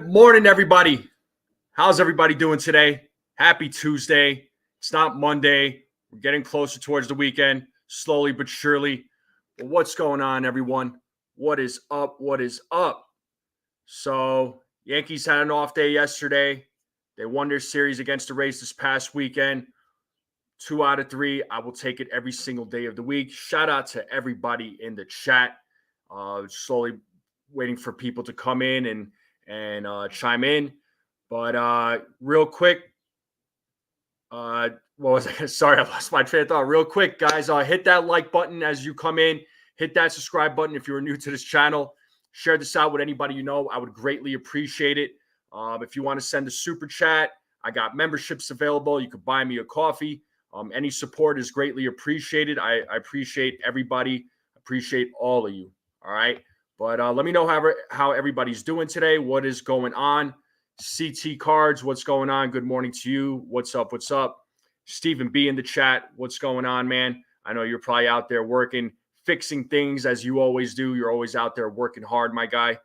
morning, everybody. How's everybody doing today? Happy Tuesday. It's not Monday. We're getting closer towards the weekend, slowly but surely. But what's going on, everyone? What is up? What is up? So, Yankees had an off day yesterday. They won their series against the Rays this past weekend. 2 out of 3. I will take it every single day of the week. Shout out to everybody in the chat. Slowly waiting for people to come in and chime in. But real quick, what was I? Sorry, I lost my train of thought. Real quick, guys, hit that like button as you come in. Hit that subscribe button if you're new to this channel. Share this out with anybody you know. I would greatly appreciate it. If you want to send a super chat, I got memberships available. You could buy me a coffee. Any support is greatly appreciated. I appreciate everybody. Appreciate all of you. All right. But let me know how everybody's doing today. What is going on? CT Cards, what's going on? Good morning to you. What's up? What's up? Stephen B in the chat. What's going on, man? I know you're probably out there working, fixing things as you always do. You're always out there working hard, my guy.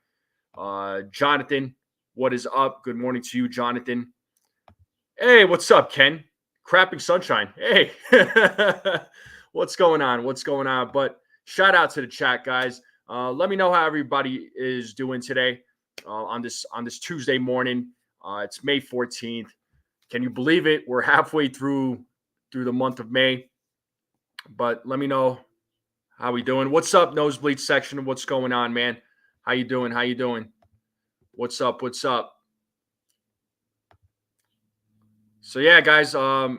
Jonathan, what is up? Good morning to you, Jonathan. Hey, what's up, Ken? Crapping sunshine. Hey, what's going on? What's going on? But shout out to the chat, guys. Let me know how everybody is doing today on this Tuesday morning. It's May 14th. Can you believe it? We're halfway through the month of May. But let me know how we doing. What's up, Nosebleed section? What's going on, man? How you doing? How you doing? What's up? What's up? So yeah, guys, the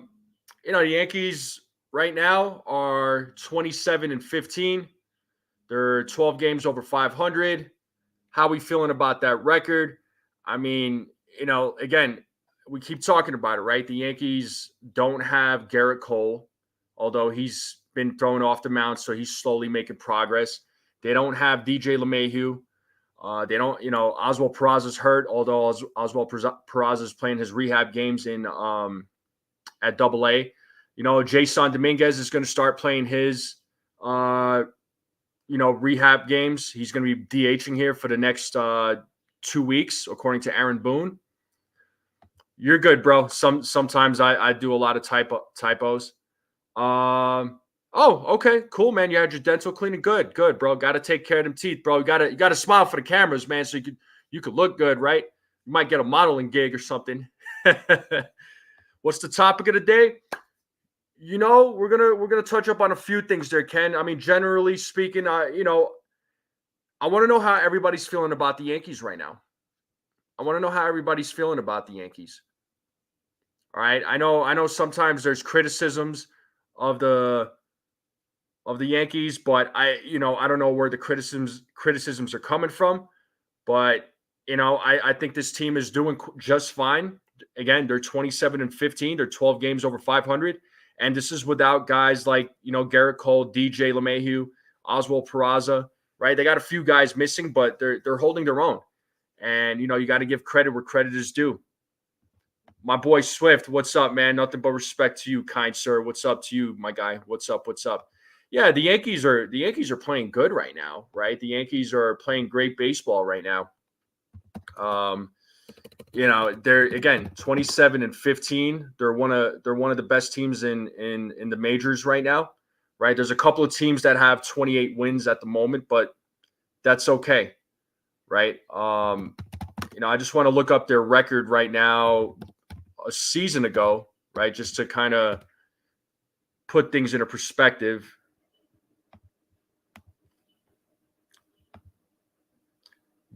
Yankees right now are 27-15. They're 12 games over 500. How we feeling about that record? I mean, again, we keep talking about it, right? The Yankees don't have Garrett Cole, although he's been thrown off the mound, so he's slowly making progress. They don't have DJ LeMahieu. They don't, Oswald Peraza's hurt, although Oswald Peraza is playing his rehab games at AA. Jason Dominguez is going to start playing his rehab games. He's going to be DHing here for the next 2 weeks, according to Aaron Boone. You're good, bro. Sometimes I do a lot of typos. Oh, okay, cool, man. You had your dental cleaning. Good, bro. Got to take care of them teeth, bro. You gotta smile for the cameras, man, so you could look good, right? You might get a modeling gig or something. What's the topic of the day? We're gonna touch up on a few things there, Ken. I mean, generally speaking, I want to know how everybody's feeling about the Yankees right now. All right. I know sometimes there's criticisms of the Yankees, but I don't know where the criticisms are coming from. But I think this team is doing just fine. Again, they're 27-15. They're 12 games over 500. And this is without guys like, Garrett Cole, DJ LeMahieu, Oswald Peraza, right? They got a few guys missing, but they're holding their own. And, you got to give credit where credit is due. My boy Swift, what's up, man? Nothing but respect to you, kind sir. What's up to you, my guy? What's up? What's up? Yeah, the Yankees are playing good right now, right? The Yankees are playing great baseball right now. They're again 27-15. They're one of the best teams in the majors right now, right? There's a couple of teams that have 28 wins at the moment, but that's okay, right? I just want to look up their record right now a season ago, right? Just to kind of put things into perspective.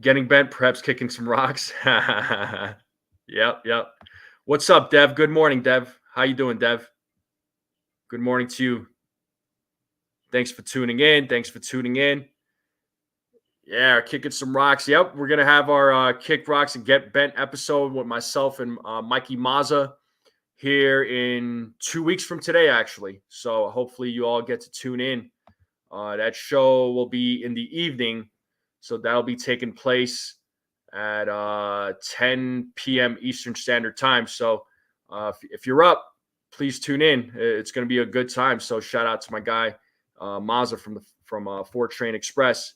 Getting bent, perhaps kicking some rocks. Yep. What's up, Dev? Good morning, Dev. How you doing, Dev? Good morning to you. Thanks for tuning in. Yeah, kicking some rocks. Yep, we're going to have our Kick Rocks and Get Bent episode with myself and Mikey Mazza here in 2 weeks from today, actually. So hopefully you all get to tune in. That show will be in the evening. So that'll be taking place at 10 p.m. Eastern Standard Time. So if you're up, please tune in. It's going to be a good time. So shout out to my guy, Mazza from Fort Train Express.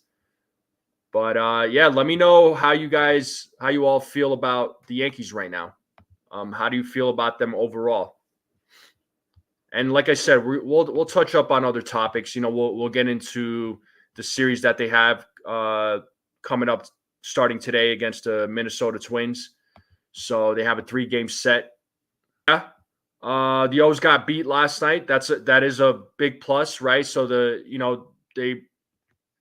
But yeah, let me know how you all feel about the Yankees right now. How do you feel about them overall? And like I said, we'll touch up on other topics. We'll get into the series that they have coming up starting today against the Minnesota Twins. So they have a 3-game set. Yeah. The O's got beat last night. That is a big plus, right? So they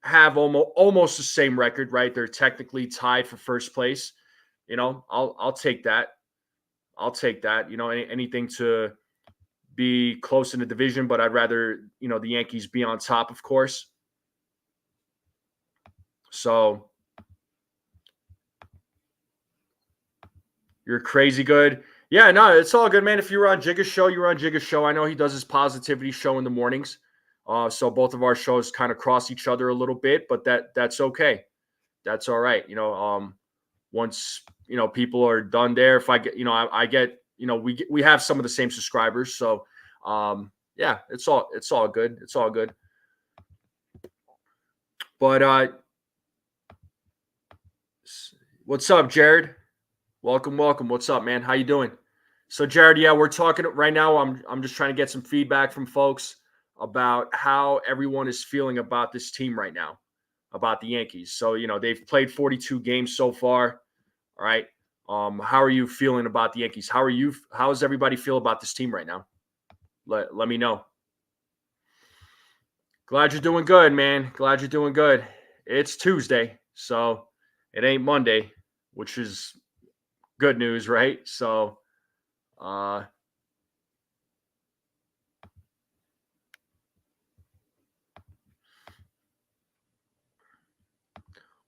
have almost the same record, right? They're technically tied for first place. I'll take that. I'll take that. Anything to be close in the division, but I'd rather, the Yankees be on top, of course. So you're crazy good. Yeah, no, it's all good, man. If you were on Jigga's show, you were on Jigga's show. I know he does his positivity show in the mornings. So both of our shows kind of cross each other a little bit, but that's okay. That's all right. Once, people are done there, if I get, I get, we have some of the same subscribers. So, yeah, it's all good. It's all good. But, what's up, Jared? Welcome. What's up, man? How you doing? So, Jared, yeah, we're talking right now. I'm just trying to get some feedback from folks about how everyone is feeling about this team right now, about the Yankees. So, they've played 42 games so far. All right. How are you feeling about the Yankees? How does everybody feel about this team right now? Let me know. Glad you're doing good, man. Glad you're doing good. It's Tuesday, so it ain't Monday, which is good news, right? So, why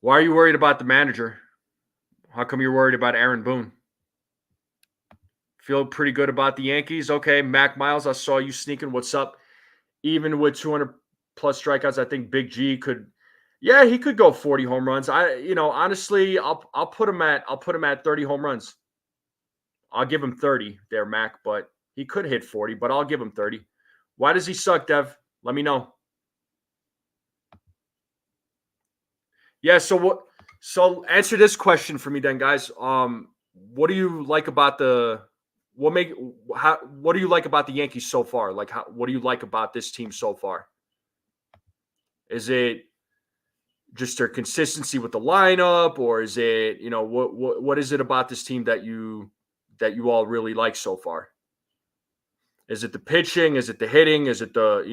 are you worried about the manager? How come you're worried about Aaron Boone? Feel pretty good about the Yankees? Okay, Mac Miles, I saw you sneaking. What's up? Even with 200 plus strikeouts, I think Big G could. Yeah, he could go 40 home runs. Honestly, I'll put him at 30 home runs. I'll give him 30 there, Mac, but he could hit 40, but I'll give him 30. Why does he suck, Dev? Let me know. Yeah, so answer this question for me then, guys. What do you like about what do you like about the Yankees so far? Like what do you like about this team so far? Is it just their consistency with the lineup, or is it, what is it about this team that you all really like so far? Is it the pitching? Is it the hitting? Is it the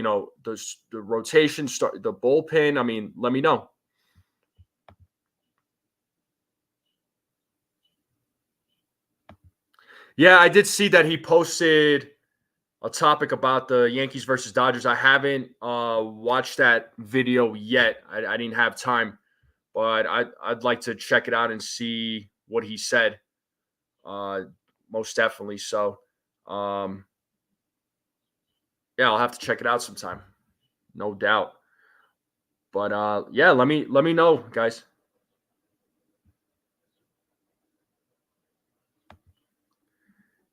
rotation, the bullpen? I mean, let me know. Yeah, I did see that he posted a topic about the Yankees versus Dodgers. I haven't watched that video yet. I didn't have time, but I'd like to check it out and see what he said. Most definitely. So, yeah, I'll have to check it out sometime, no doubt. But yeah, let me know, guys.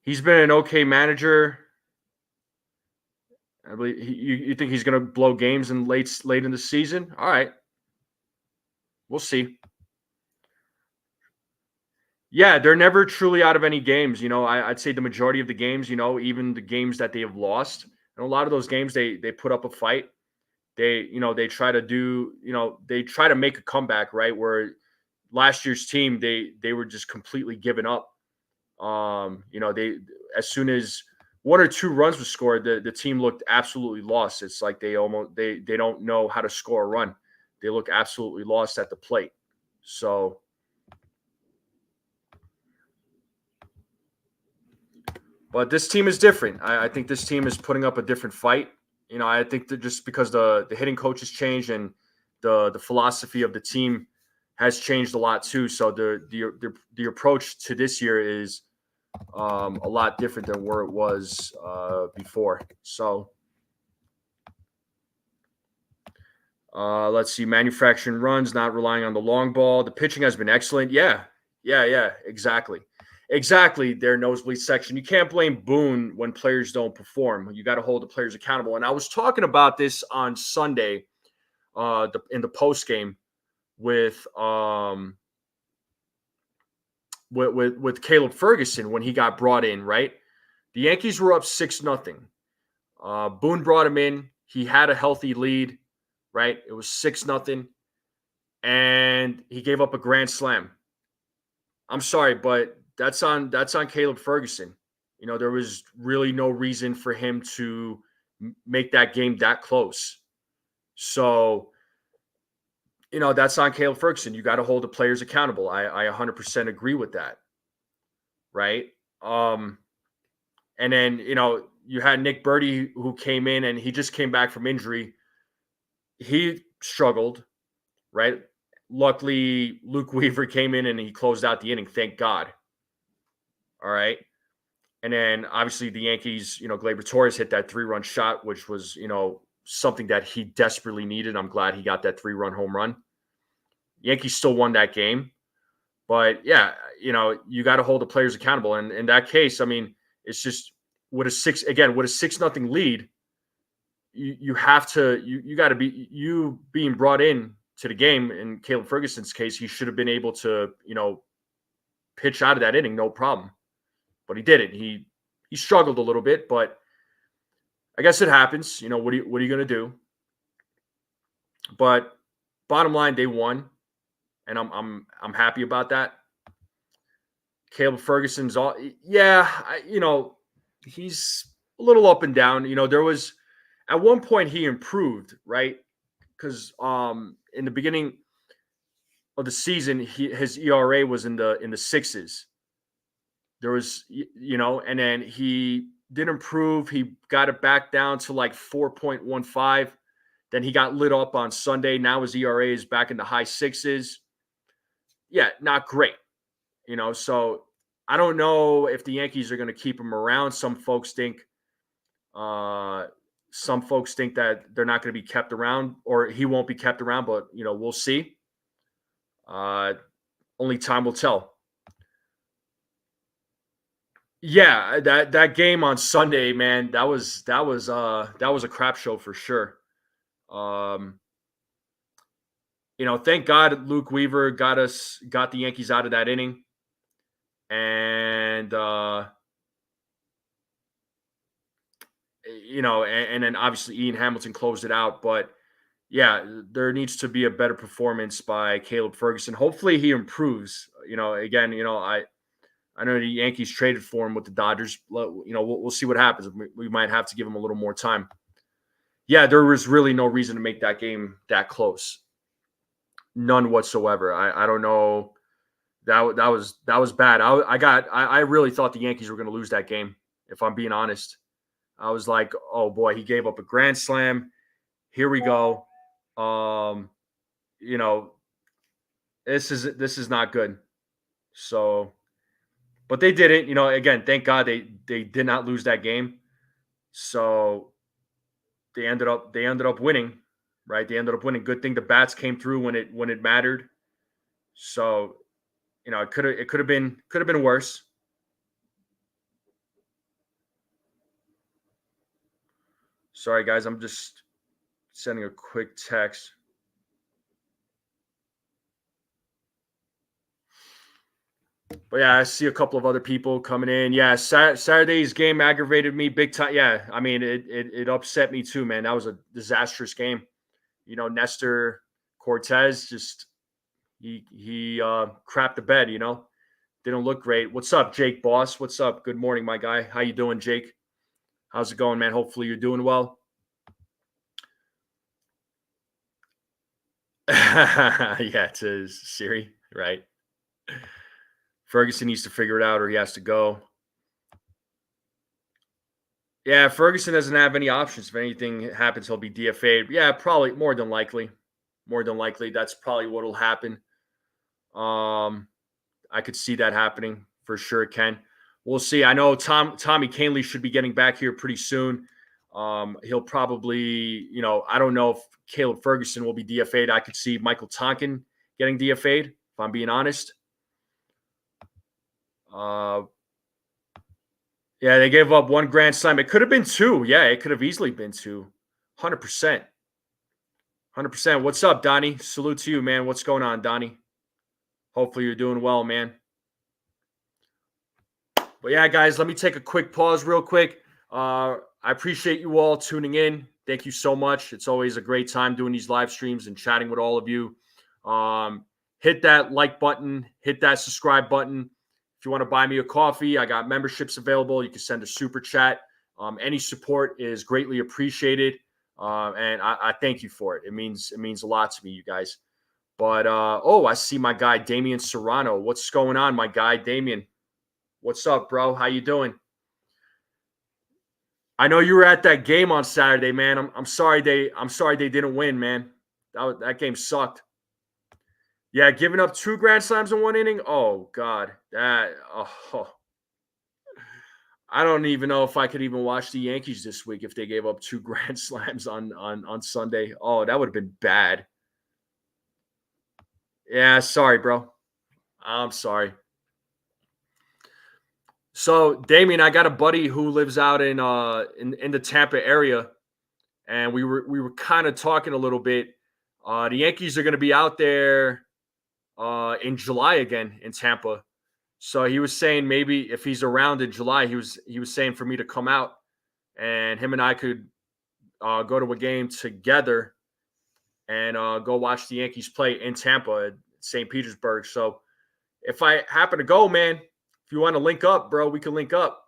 He's been an okay manager. I believe you think he's going to blow games in late in the season? All right, we'll see. Yeah, they're never truly out of any games. I'd say the majority of the games, even the games that they have lost, and a lot of those games they put up a fight. They try to make a comeback, right? Where last year's team, they were just completely given up. They as soon as 1 or 2 runs was scored, the team looked absolutely lost. It's like they don't know how to score a run. They look absolutely lost at the plate. So, but this team is different. I think this team is putting up a different fight. I think that just because the hitting coach has changed and the philosophy of the team has changed a lot too. So the approach to this year is a lot different than where it was before. So let's see, manufacturing runs, not relying on the long ball. The pitching has been excellent. Yeah, exactly. Their nosebleed section. You can't blame Boone when players don't perform. You got to hold the players accountable. And I was talking about this on Sunday in the post game with Caleb Ferguson when he got brought in, right? The Yankees were up 6-0. Boone brought him in. He had a healthy lead, right? It was 6-0, and he gave up a grand slam. I'm sorry, but that's on Caleb Ferguson. There was really no reason for him to make that game that close. So, that's on Caleb Ferguson. You got to hold the players accountable. I 100% agree with that, right? And then, you had Nick Birdie who came in and he just came back from injury. He struggled, right? Luckily, Luke Weaver came in and he closed out the inning. Thank God. All right. And then obviously the Yankees, Gleyber Torres hit that 3-run shot, which was, something that he desperately needed. I'm glad he got that 3-run home run. Yankees still won that game. But yeah, you got to hold the players accountable. And in that case, I mean, it's just with a 6-0 lead, you have to, you got to be, you being brought in to the game. In Caleb Ferguson's case, he should have been able to, pitch out of that inning, no problem. But he didn't. He struggled a little bit, but I guess it happens. What are you going to do? But bottom line, they won, and I'm happy about that. Caleb Ferguson's all, he's a little up and down. There was at one point he improved, right? Because in the beginning of the season, his ERA was in the sixes. There was, and then he did improve. He got it back down to like 4.15. Then he got lit up on Sunday. Now his ERA is back in the high sixes. Yeah, not great. So I don't know if the Yankees are going to keep him around. Some folks think that they're not going to be kept around, or he won't be kept around, but we'll see. Only time will tell. Yeah, that game on Sunday, man, that was a crap show for sure. Thank God Luke Weaver got the Yankees out of that inning. And and then obviously Ian Hamilton closed it out, but yeah, there needs to be a better performance by Caleb Ferguson. Hopefully he improves. Again, I know the Yankees traded for him with the Dodgers. We'll see what happens. We might have to give him a little more time. Yeah, there was really no reason to make that game that close. None whatsoever. I don't know. That was bad. I really thought the Yankees were going to lose that game, if I'm being honest. I was like, oh boy, he gave up a grand slam. Here we go. This is not good. So, but they didn't. Again, thank God they did not lose that game. So they ended up winning, right? They ended up winning. Good thing the bats came through when it mattered. So, it could have been worse. Sorry, guys, I'm just sending a quick text. But yeah, I see a couple of other people coming in. Yeah, Saturday's game aggravated me big time. Yeah, I mean, it upset me too, man. That was a disastrous game. Nestor Cortes just he crapped the bed. Didn't look great. What's up, Jake Boss? What's up? Good morning, my guy. How you doing, Jake? How's it going, man? Hopefully you're doing well. Yeah, to Siri, right? Ferguson needs to figure it out or he has to go. Yeah, Ferguson doesn't have any options. If anything happens, he'll be DFA'd. Yeah, probably more than likely. More than likely, that's probably what will happen. I could see that happening for sure, Ken. We'll see. I know Tommy Canley should be getting back here pretty soon. He'll probably, I don't know if Caleb Ferguson will be DFA'd. I could see Michael Tonkin getting DFA'd, if I'm being honest. Yeah, they gave up one grand slam. It could have been two. Yeah, it could have easily been two. 100%. 100%. What's up, Donnie? Salute to you, man. What's going on, Donnie? Hopefully you're doing well, man. But yeah, guys, let me take a quick pause real quick. I appreciate you all tuning in. Thank you so much. It's always a great time doing these live streams and chatting with all of you. Hit that like button. Hit that subscribe button. If you want to buy me a coffee, I got memberships available. You can send a super chat. Any support is greatly appreciated. And I thank you for it. It means a lot to me, you guys. But, I see my guy, Damian Serrano. What's going on, my guy, Damian? What's up, bro? How you doing? I know you were at that game on Saturday, man. I'm sorry they didn't win, man. That game sucked. Yeah, giving up 2 grand slams in 1 inning. Oh God, I don't even know if I could even watch the Yankees this week if they gave up 2 grand slams on Sunday. Oh, that would have been bad. Yeah, sorry, bro. I'm sorry. So, Damien, I got a buddy who lives out in the Tampa area, and we were kind of talking a little bit. The Yankees are going to be out there in July again in Tampa. So he was saying maybe if he's around in July, he was saying for me to come out, and him and I could go to a game together and go watch the Yankees play in Tampa at St. Petersburg. So if I happen to go, man. If you want to link up, bro, we can link up.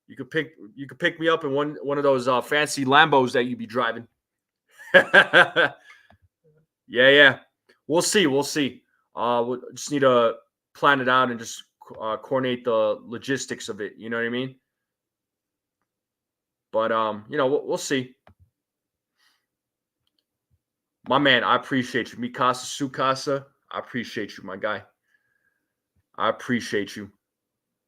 You could pick me up in one of those fancy Lambos that you be driving. Yeah. We'll see. We'll just need to plan it out and just coordinate the logistics of it. You know what I mean? But we'll see. My man, I appreciate you. Mikasa Sukasa, I appreciate you, my guy. I appreciate you.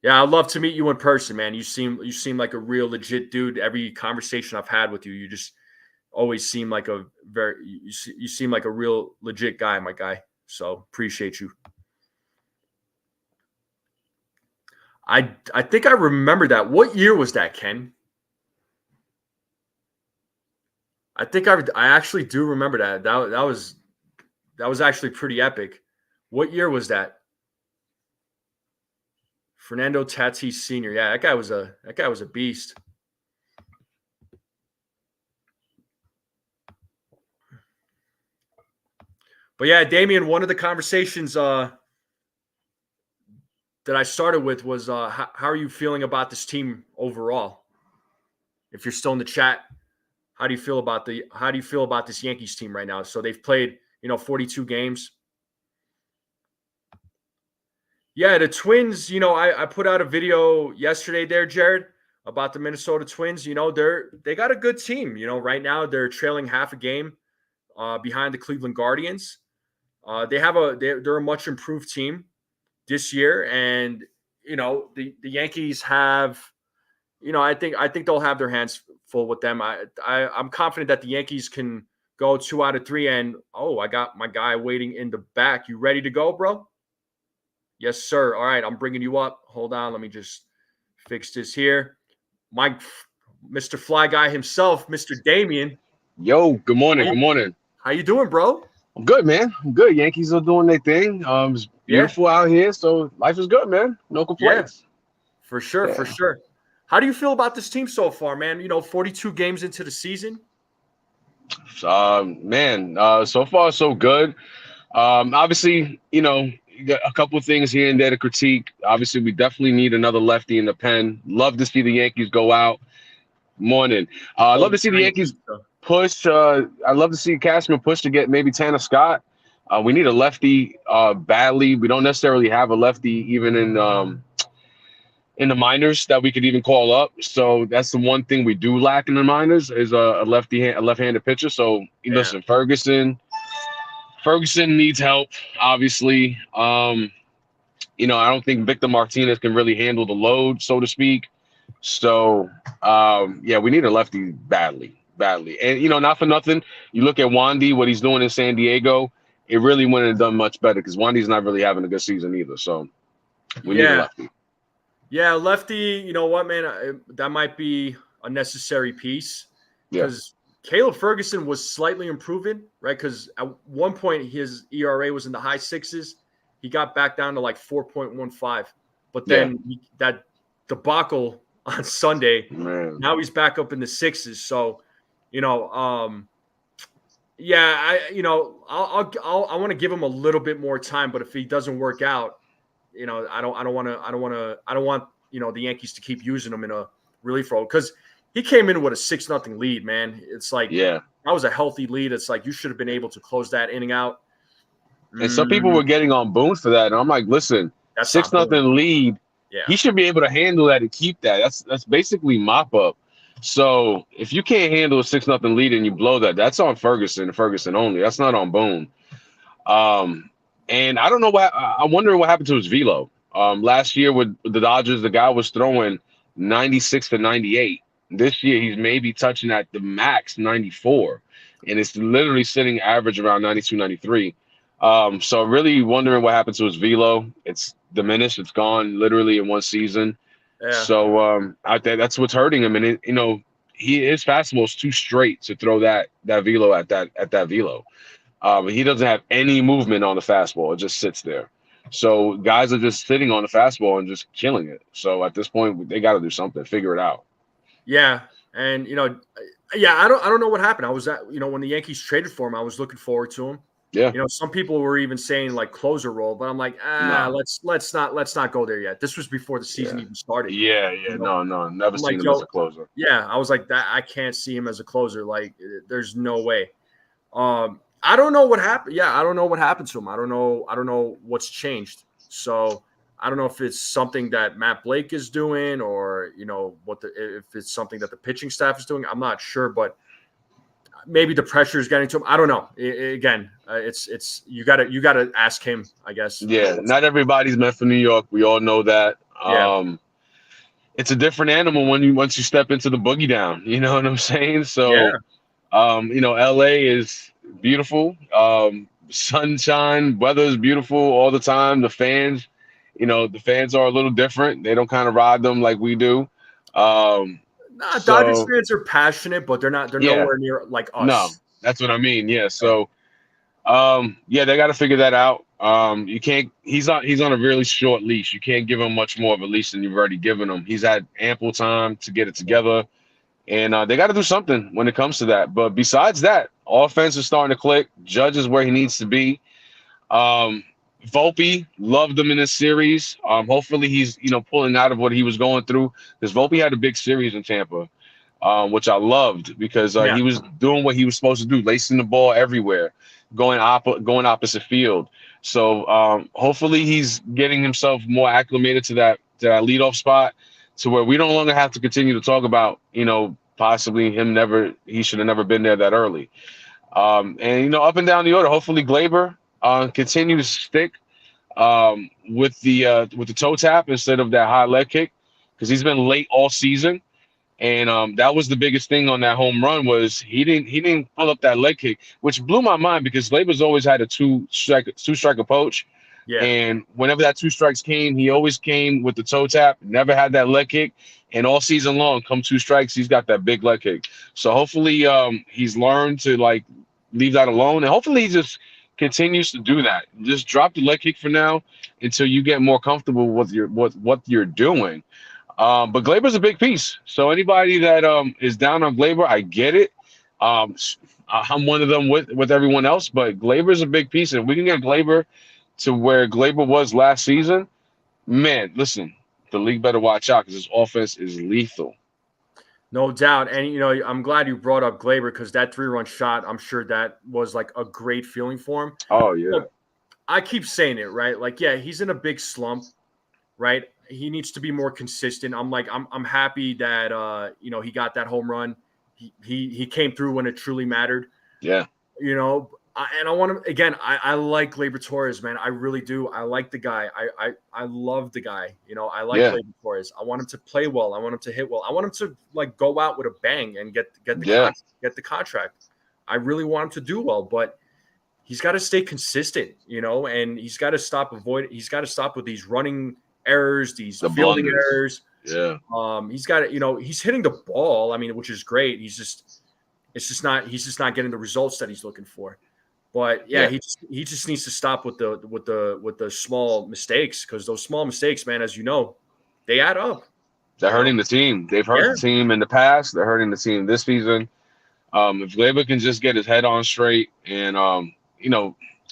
Yeah, I'd love to meet you in person, man. You seem like a real legit dude. Every conversation I've had with you, you just always seem like you seem like a real legit guy, my guy. So appreciate you. I think I remember that. What year was that, Ken? I think I actually do remember that. That was actually pretty epic. What year was that? Fernando Tatis Sr. Yeah, that guy was a beast. But yeah, Damian, one of the conversations that I started with was how are you feeling about this team overall? If you're still in the chat, how do you feel about this Yankees team right now? So they've played, 42 games. Yeah, the Twins, I put out a video yesterday there, Jared, about the Minnesota Twins. They got a good team. Right now they're trailing half a game behind the Cleveland Guardians. They're a much improved team this year, and the Yankees have, I think they'll have their hands full with them. I'm confident that the Yankees can go 2 out of 3. And I got my guy waiting in the back. You ready to go, bro? Yes, sir. All right, I'm bringing you up. Hold on, let me just fix this here. Mr. Fly Guy himself, Mr. Damien. Yo, good morning. Good morning. How you doing, bro? I'm good, man. I'm good. Yankees are doing their thing. It's beautiful out here, so life is good, man. No complaints. Yeah, for sure, for sure. How do you feel about this team so far, man? 42 games into the season. So far so good. Obviously, you got a couple of things here and there to critique. Obviously, we definitely need another lefty in the pen. Love to see the Yankees go out. Morning. Love to see the Yankees push. I'd love to see Cashman push to get maybe Tanner Scott. We need a lefty badly. We don't necessarily have a lefty even in the minors that we could even call up. So that's the one thing we do lack in the minors is a left-handed pitcher. So listen, Ferguson needs help, obviously. I don't think Victor Martinez can really handle the load, so to speak. So, we need a lefty badly. And, not for nothing, you look at Wandy, what he's doing in San Diego, it really wouldn't have done much better because Wandy's not really having a good season either. So we need a lefty. Yeah, lefty, you know what, man? That might be a necessary piece because Caleb Ferguson was slightly improving, right? Because at one point his ERA was in the high sixes. He got back down to like 4.15. But then that debacle on Sunday, now he's back up in the sixes. So, I want to give him a little bit more time. But if he doesn't work out, I don't want the Yankees to keep using him in a relief role because he came in with a 6-0 lead, man. It's like that was a healthy lead. It's like you should have been able to close that inning out. And some people were getting on Boone for that, and I'm like, listen, 6-0 lead. Yeah. He should be able to handle that and keep that. That's basically mop up. So if you can't handle a 6-0 lead and you blow that, that's on Ferguson only. That's not on Boone. And I don't know I wonder what happened to his velo. Last year with the Dodgers, the guy was throwing 96 to 98. This year he's maybe touching at the max 94, and it's literally sitting average around 92, 93. So really wondering what happened to his velo. It's diminished. It's gone literally in one season. Yeah. So out there, that's what's hurting him. And his fastball is too straight to throw that velo at that velo. He doesn't have any movement on the fastball. It just sits there. So guys are just sitting on the fastball and just killing it. So at this point, they got to do something, figure it out. Yeah, and I don't know what happened. I was when the Yankees traded for him, I was looking forward to him. Yeah. Some people were even saying like closer role, but I'm like, let's not go there yet. This was before the season even started. Yeah. No, never seen him as a closer. Yeah, I was like that. I can't see him as a closer. Like, there's no way. I don't know what happened. Yeah, I don't know what happened to him. I don't know what's changed. So I don't know if it's something that Matt Blake is doing, or if it's something that the pitching staff is doing. I'm not sure, but maybe the pressure is getting to him. I don't know. It's you gotta ask him, I guess. Yeah, not everybody's meant for New York. We all know that. Yeah. It's a different animal once you step into the boogie down. You know what I'm saying? So, LA is beautiful. Sunshine, weather is beautiful all the time. The fans, the fans are a little different. They don't kind of ride them like we do. Dodgers fans are passionate, but they're nowhere near like us. No, that's what I mean. Yeah. So, they got to figure that out. You can't. He's on a really short leash. You can't give him much more of a leash than you've already given him. He's had ample time to get it together, and they got to do something when it comes to that. But besides that, offense is starting to click. Judge is where he needs to be. Volpe, loved him in this series. Hopefully he's pulling out of what he was going through, because Volpe had a big series in Tampa, which I loved, because he was doing what he was supposed to do, lacing the ball everywhere, going opposite field. So hopefully he's getting himself more acclimated to that leadoff spot, to where we no longer have to continue to talk about possibly he should have never been there that early. And up and down the order, hopefully Gleyber continue to stick with the toe tap instead of that high leg kick, because he's been late all season, and that was the biggest thing on that home run, was he didn't pull up that leg kick, which blew my mind, because Gleyber's always had a two strike approach. Yeah. And whenever that 2 strikes came, he always came with the toe tap, never had that leg kick. And all season long, come 2 strikes, he's got that big leg kick. So hopefully he's learned to leave that alone, and hopefully he just continues to do that. Just drop the leg kick for now until you get more comfortable with what you're doing. But Gleyber's a big piece. So anybody that is down on Gleyber, I get it. I'm one of them with everyone else, but Gleyber's a big piece. And if we can get Gleyber to where Gleyber was last season, man, listen, the league better watch out, because his offense is lethal. No doubt. And, I'm glad you brought up Gleyber, because that 3-run shot, I'm sure that was like a great feeling for him. Oh, yeah. I keep saying it, right? Like, yeah, he's in a big slump, right? He needs to be more consistent. I'm happy that, he got that home run. He came through when it truly mattered. Yeah. And I want him again. I like Gleyber Torres, man. I really do. I like the guy. I love the guy. I like Gleyber Torres. I want him to play well. I want him to hit well. I want him to go out with a bang and get the contract. I really want him to do well, but he's got to stay consistent, and he's got to stop with these running errors, these fielding errors. Yeah. He's got to, he's hitting the ball. I mean, which is great. He's just, It's just not. He's just not getting the results that he's looking for. But yeah, he just needs to stop with the small mistakes, because those small mistakes, man, as you know, they add up. They're hurting the team. They've hurt the team in the past. They're hurting the team this season. If Gleyber can just get his head on straight, and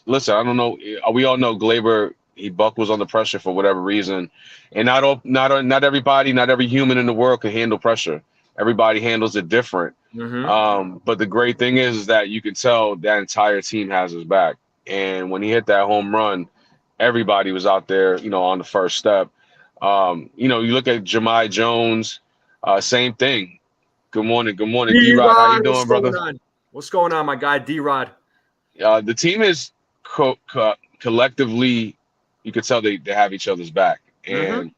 listen, I don't know. We all know Gleyber. He buckles under pressure for whatever reason, and not everybody, not every human in the world can handle pressure. Everybody handles it different. Mm-hmm. But the great thing is that you can tell that entire team has his back. And when he hit that home run, everybody was out there, on the first step. You look at Jahmai Jones, same thing. Good morning, D-Rod. How you doing, brother? What's going on, my guy, D-Rod? The team is collectively, you could tell they have each other's back. And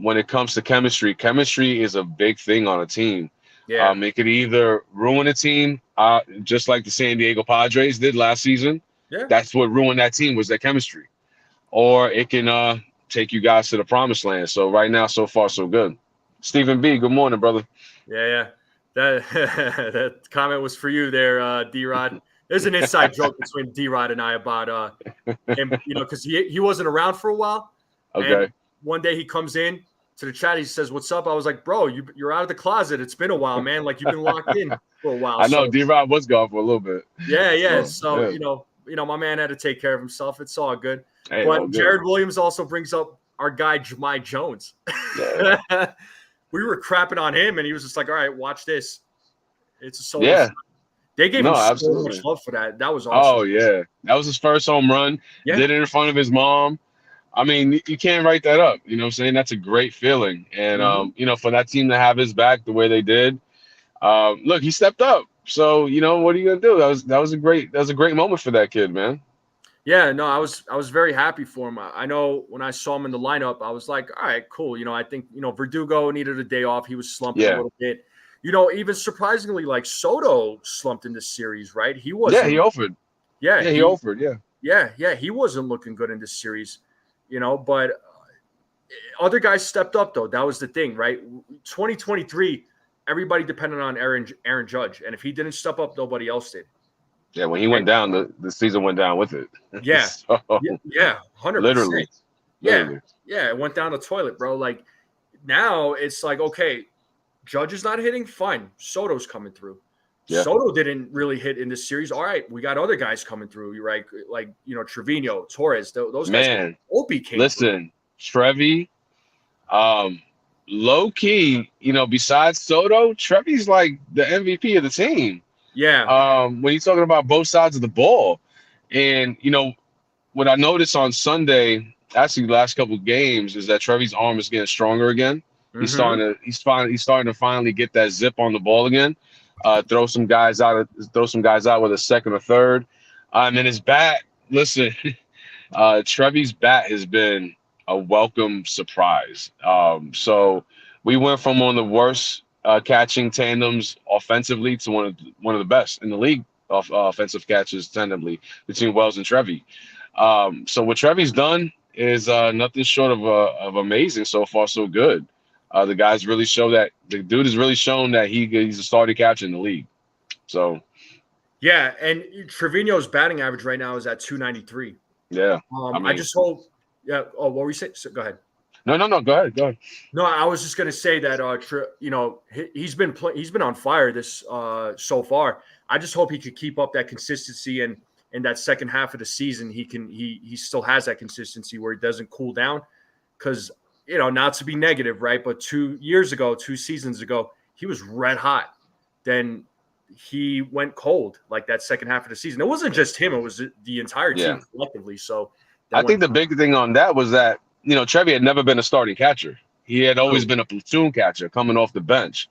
when it comes to chemistry is a big thing on a team. Yeah. It could either ruin a team, just like the San Diego Padres did last season. Yeah. That's what ruined that team, was their chemistry. Or it can take you guys to the promised land. So right now, so far, so good. Stephen B., good morning, brother. Yeah. That comment was for you there, D-Rod. There's an inside joke between D-Rod and I about him, because he wasn't around for a while. Okay. And one day he comes in to the chat. He says, "What's up?" I was like, "Bro, you're out of the closet. It's been a while, man. Like, you've been locked in for a while." I know, D-Rod was gone for a little bit. Yeah. So my man had to take care of himself. It's all good. Hey, but Jared Williams also brings up our guy Jahmai Jones. Yeah. We were crapping on him, and he was just like, "All right, watch this." It's a solo. Yeah. They gave him so much love for that. That was awesome. Oh, yeah. That was his first home run. Yeah. Did it in front of his mom. I mean, you can't write that up. You know what I'm saying? That's a great feeling. And, for that team to have his back the way they did, look, he stepped up. So, what are you going to do? That was a great moment for that kid, man. Yeah, no, I was very happy for him. I know when I saw him in the lineup, I was like, all right, cool. I think, Verdugo needed a day off. He was slumping a little bit. Even surprisingly, like Soto slumped in this series, right? He wasn't. Yeah, he offered. Yeah, he offered. Yeah. Yeah. He wasn't looking good in this series, but other guys stepped up, though. That was the thing, right? 2023, everybody depended on Aaron Judge. And if he didn't step up, nobody else did. Yeah, when he went down, the season went down with it. Yeah. So, yeah, 100%. Literally. Yeah, it went down the toilet, bro. Like, now it's like, okay, Judge is not hitting, fine. Soto's coming through. Yeah. Soto didn't really hit in this series. All right, we got other guys coming through, right? Like, Trevino, Torres, those guys. Man, Opie came listen, through. Trevi, low key, besides Soto, Trevi's like the MVP of the team. Yeah. When you're talking about both sides of the ball. And, what I noticed on Sunday, actually the last couple of games, is that Trevi's arm is getting stronger again. He's starting to finally get that zip on the ball again. Throw some guys out with a second or third. And then his bat, listen, Trevi's bat has been a welcome surprise. So we went from one of the worst catching tandems offensively to one of the best in the league of offensive catches tandemly between Wells and Trevi. So what Trevi's done is nothing short of amazing so far, so good. The guy's really the dude has really shown that he's a starting catcher in the league. So, yeah, and Trevino's batting average right now is at 293. Yeah, I just hope. Yeah. Oh, what were you saying? So, go ahead. No. Go ahead. No, I was just gonna say that he's been on fire this so far. I just hope he could keep up that consistency, and in that second half of the season, he still has that consistency where he doesn't cool down. Because not to be negative, right? But 2 seasons ago, he was red hot. Then he went cold like that second half of the season. It wasn't just him; it was the entire team collectively. So I think the big thing on that was that Trevi had never been a starting catcher. He had always been a platoon catcher coming off the bench.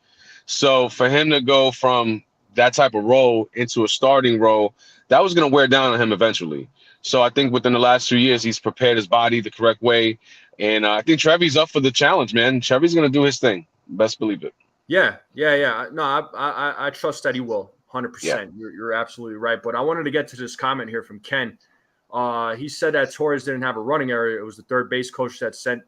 So for him to go from that type of role into a starting role, that was going to wear down on him eventually. So I think within the last 2 years, he's prepared his body the correct way. And I think Trevi's up for the challenge, man. Trevi's going to do his thing. Best believe it. Yeah. No, I trust that he will. 100%. Yeah. You're absolutely right. But I wanted to get to this comment here from Ken. He said that Torres didn't have a running area. It was the third base coach that sent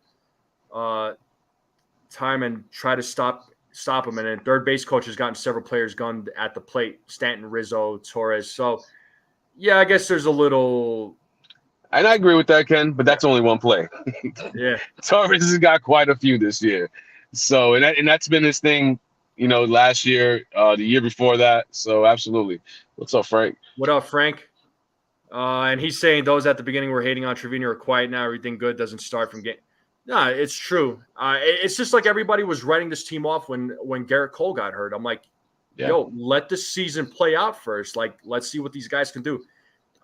time and tried to stop stop him. And then third base coach has gotten several players gunned at the plate: Stanton, Rizzo, Torres. So, yeah, I guess there's a little. And I agree with that, Ken, but that's only one play. Yeah. Torres has got quite a few this year. So, and that's been his thing, last year, the year before that. So, absolutely. What's up, Frank? What up, Frank? And he's saying those at the beginning were hating on Trevino are quiet now. Everything good doesn't start from game. No, it's true. It's just like everybody was writing this team off when Garrett Cole got hurt. I'm like, yo, let the season play out first. Like, let's see what these guys can do.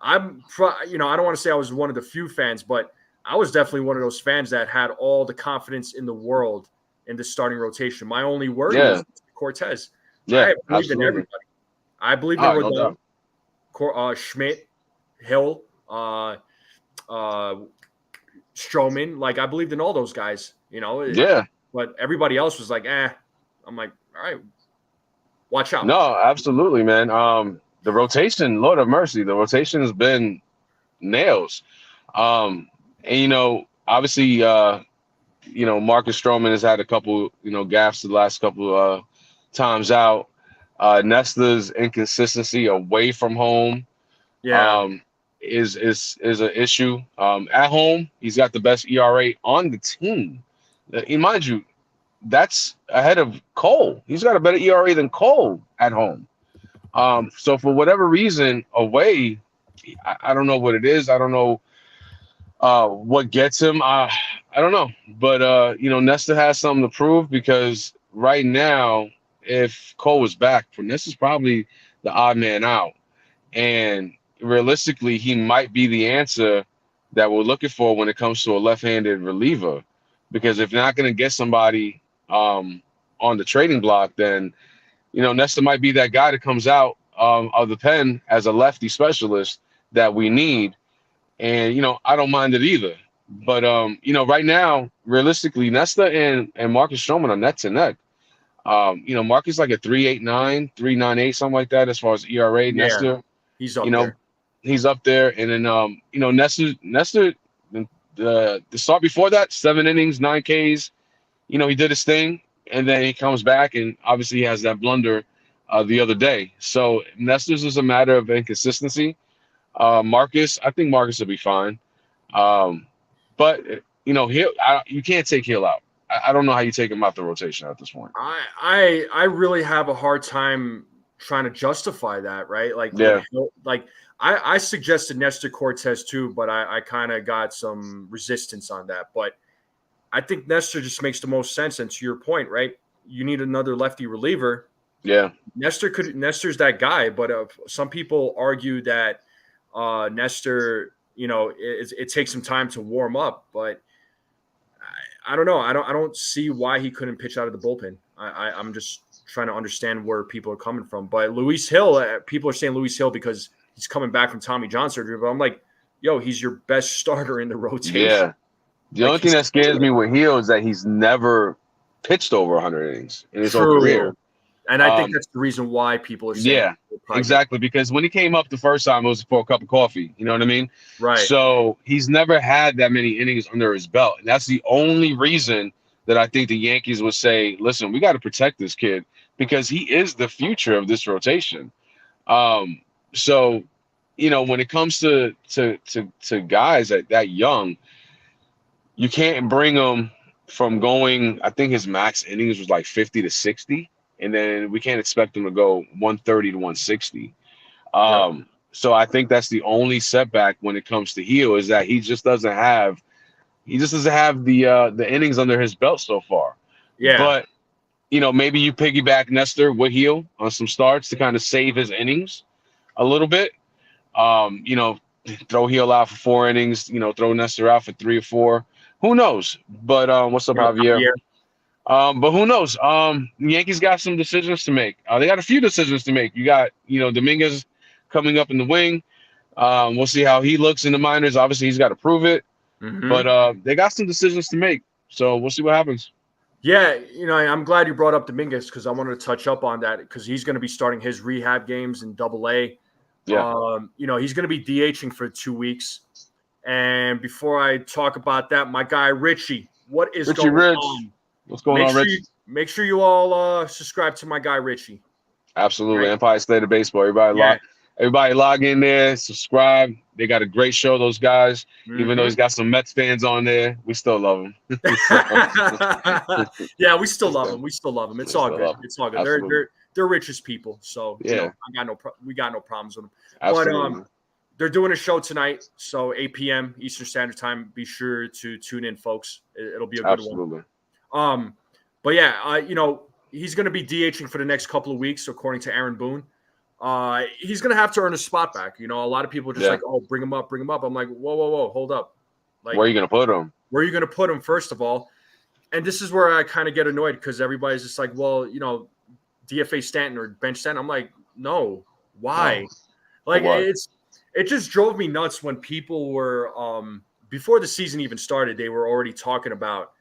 I don't want to say I was one of the few fans, but I was definitely one of those fans that had all the confidence in the world in the starting rotation. My only worry was Cortes. Yeah, I believed in everybody. I believed in Rodon, Schmidt, Hill, Stroman. Like, I believed in all those guys, But everybody else was like, I'm like, all right, watch out. No, absolutely, man. The rotation, Lord have mercy, the rotation has been nails. And obviously, Marcus Stroman has had a couple, gaffes the last couple times out. Nestor's inconsistency away from home, is an issue. At home, he's got the best ERA on the team. Mind you, that's ahead of Cole. He's got a better ERA than Cole at home. So for whatever reason, away, I don't know what it is. I don't know what gets him. I don't know. But, Nestor has something to prove, because right now, if Cole was back, Nestor's probably the odd man out. And realistically, he might be the answer that we're looking for when it comes to a left-handed reliever. Because if you're not going to get somebody on the trading block, then Nestor might be that guy that comes out of the pen as a lefty specialist that we need. And, I don't mind it either. But, right now, realistically, Nestor and Marcus Stroman are neck to neck. Marcus like a 3.89, 3.98, something like that as far as ERA. Yeah, Nestor, he's up there. He's up there. And then, Nestor, the start before that, 7 innings, 9 Ks. He did his thing. And then he comes back, and obviously he has that blunder the other day. So Nestor's is a matter of inconsistency. Marcus, I think Marcus will be fine. But you can't take Hill out. I don't know how you take him out the rotation at this point. I really have a hard time trying to justify that, right? Like, I suggested Nestor Cortes too, but I kind of got some resistance on that. But I think Nestor just makes the most sense. And to your point, right? You need another lefty reliever. Yeah. Nestor's that guy, but some people argue that Nestor, it takes some time to warm up, but I don't know. I don't see why he couldn't pitch out of the bullpen. I'm just trying to understand where people are coming from. But Luis Hill, people are saying Luis Hill because he's coming back from Tommy John surgery. But I'm like, yo, he's your best starter in the rotation. Yeah. The only thing that scares me with Hill is that he's never pitched over 100 innings in his whole career. And I think that's the reason why people are saying. Yeah, exactly. Because when he came up the first time, it was for a cup of coffee. You know what I mean? Right. So he's never had that many innings under his belt. And that's the only reason that I think the Yankees would say, listen, we got to protect this kid because he is the future of this rotation. So, when it comes to guys that young, you can't bring them from going, I think his max innings was like 50 to 60. And then we can't expect him to go 130 to 160. So I think that's the only setback when it comes to Hill is that he just doesn't have the innings under his belt so far. Yeah. But maybe you piggyback Nestor with Hill on some starts to kind of save his innings a little bit. Throw Hill out for 4 innings. Throw Nestor out for 3 or 4. Who knows? But what's up, Javier? But who knows? The Yankees got some decisions to make. They got a few decisions to make. You got, Dominguez coming up in the wing. We'll see how he looks in the minors. Obviously, he's got to prove it. Mm-hmm. But they got some decisions to make. So we'll see what happens. Yeah, I'm glad you brought up Dominguez because I wanted to touch up on that because he's going to be starting his rehab games in AA. Yeah. He's going to be DHing for 2 weeks. And before I talk about that, my guy Richie, what is going on? What's going on, Rich? make sure you all subscribe to my guy Richie. Absolutely. Right. Empire State of Baseball. Everybody log in there, subscribe. They got a great show, those guys. Even though he's got some Mets fans on there, we still love him. Yeah, we still love him. We still love him. It's all good. It's all good. Absolutely. They're richest people, so yeah, we got no problems with them. Absolutely. But they're doing a show tonight, so 8 p.m. Eastern Standard Time. Be sure to tune in, folks. It'll be a good one. But yeah, he's going to be DHing for the next couple of weeks, according to Aaron Boone. He's going to have to earn a spot back. A lot of people are just like, oh, bring him up. I'm like, whoa, hold up. Like, where are you going to put him? Where are you going to put him, first of all? And this is where I kind of get annoyed because everybody's just like, well, DFA Stanton or bench Stanton. I'm like, no, why? No. Like, it just drove me nuts when people were before the season even started, they were already talking about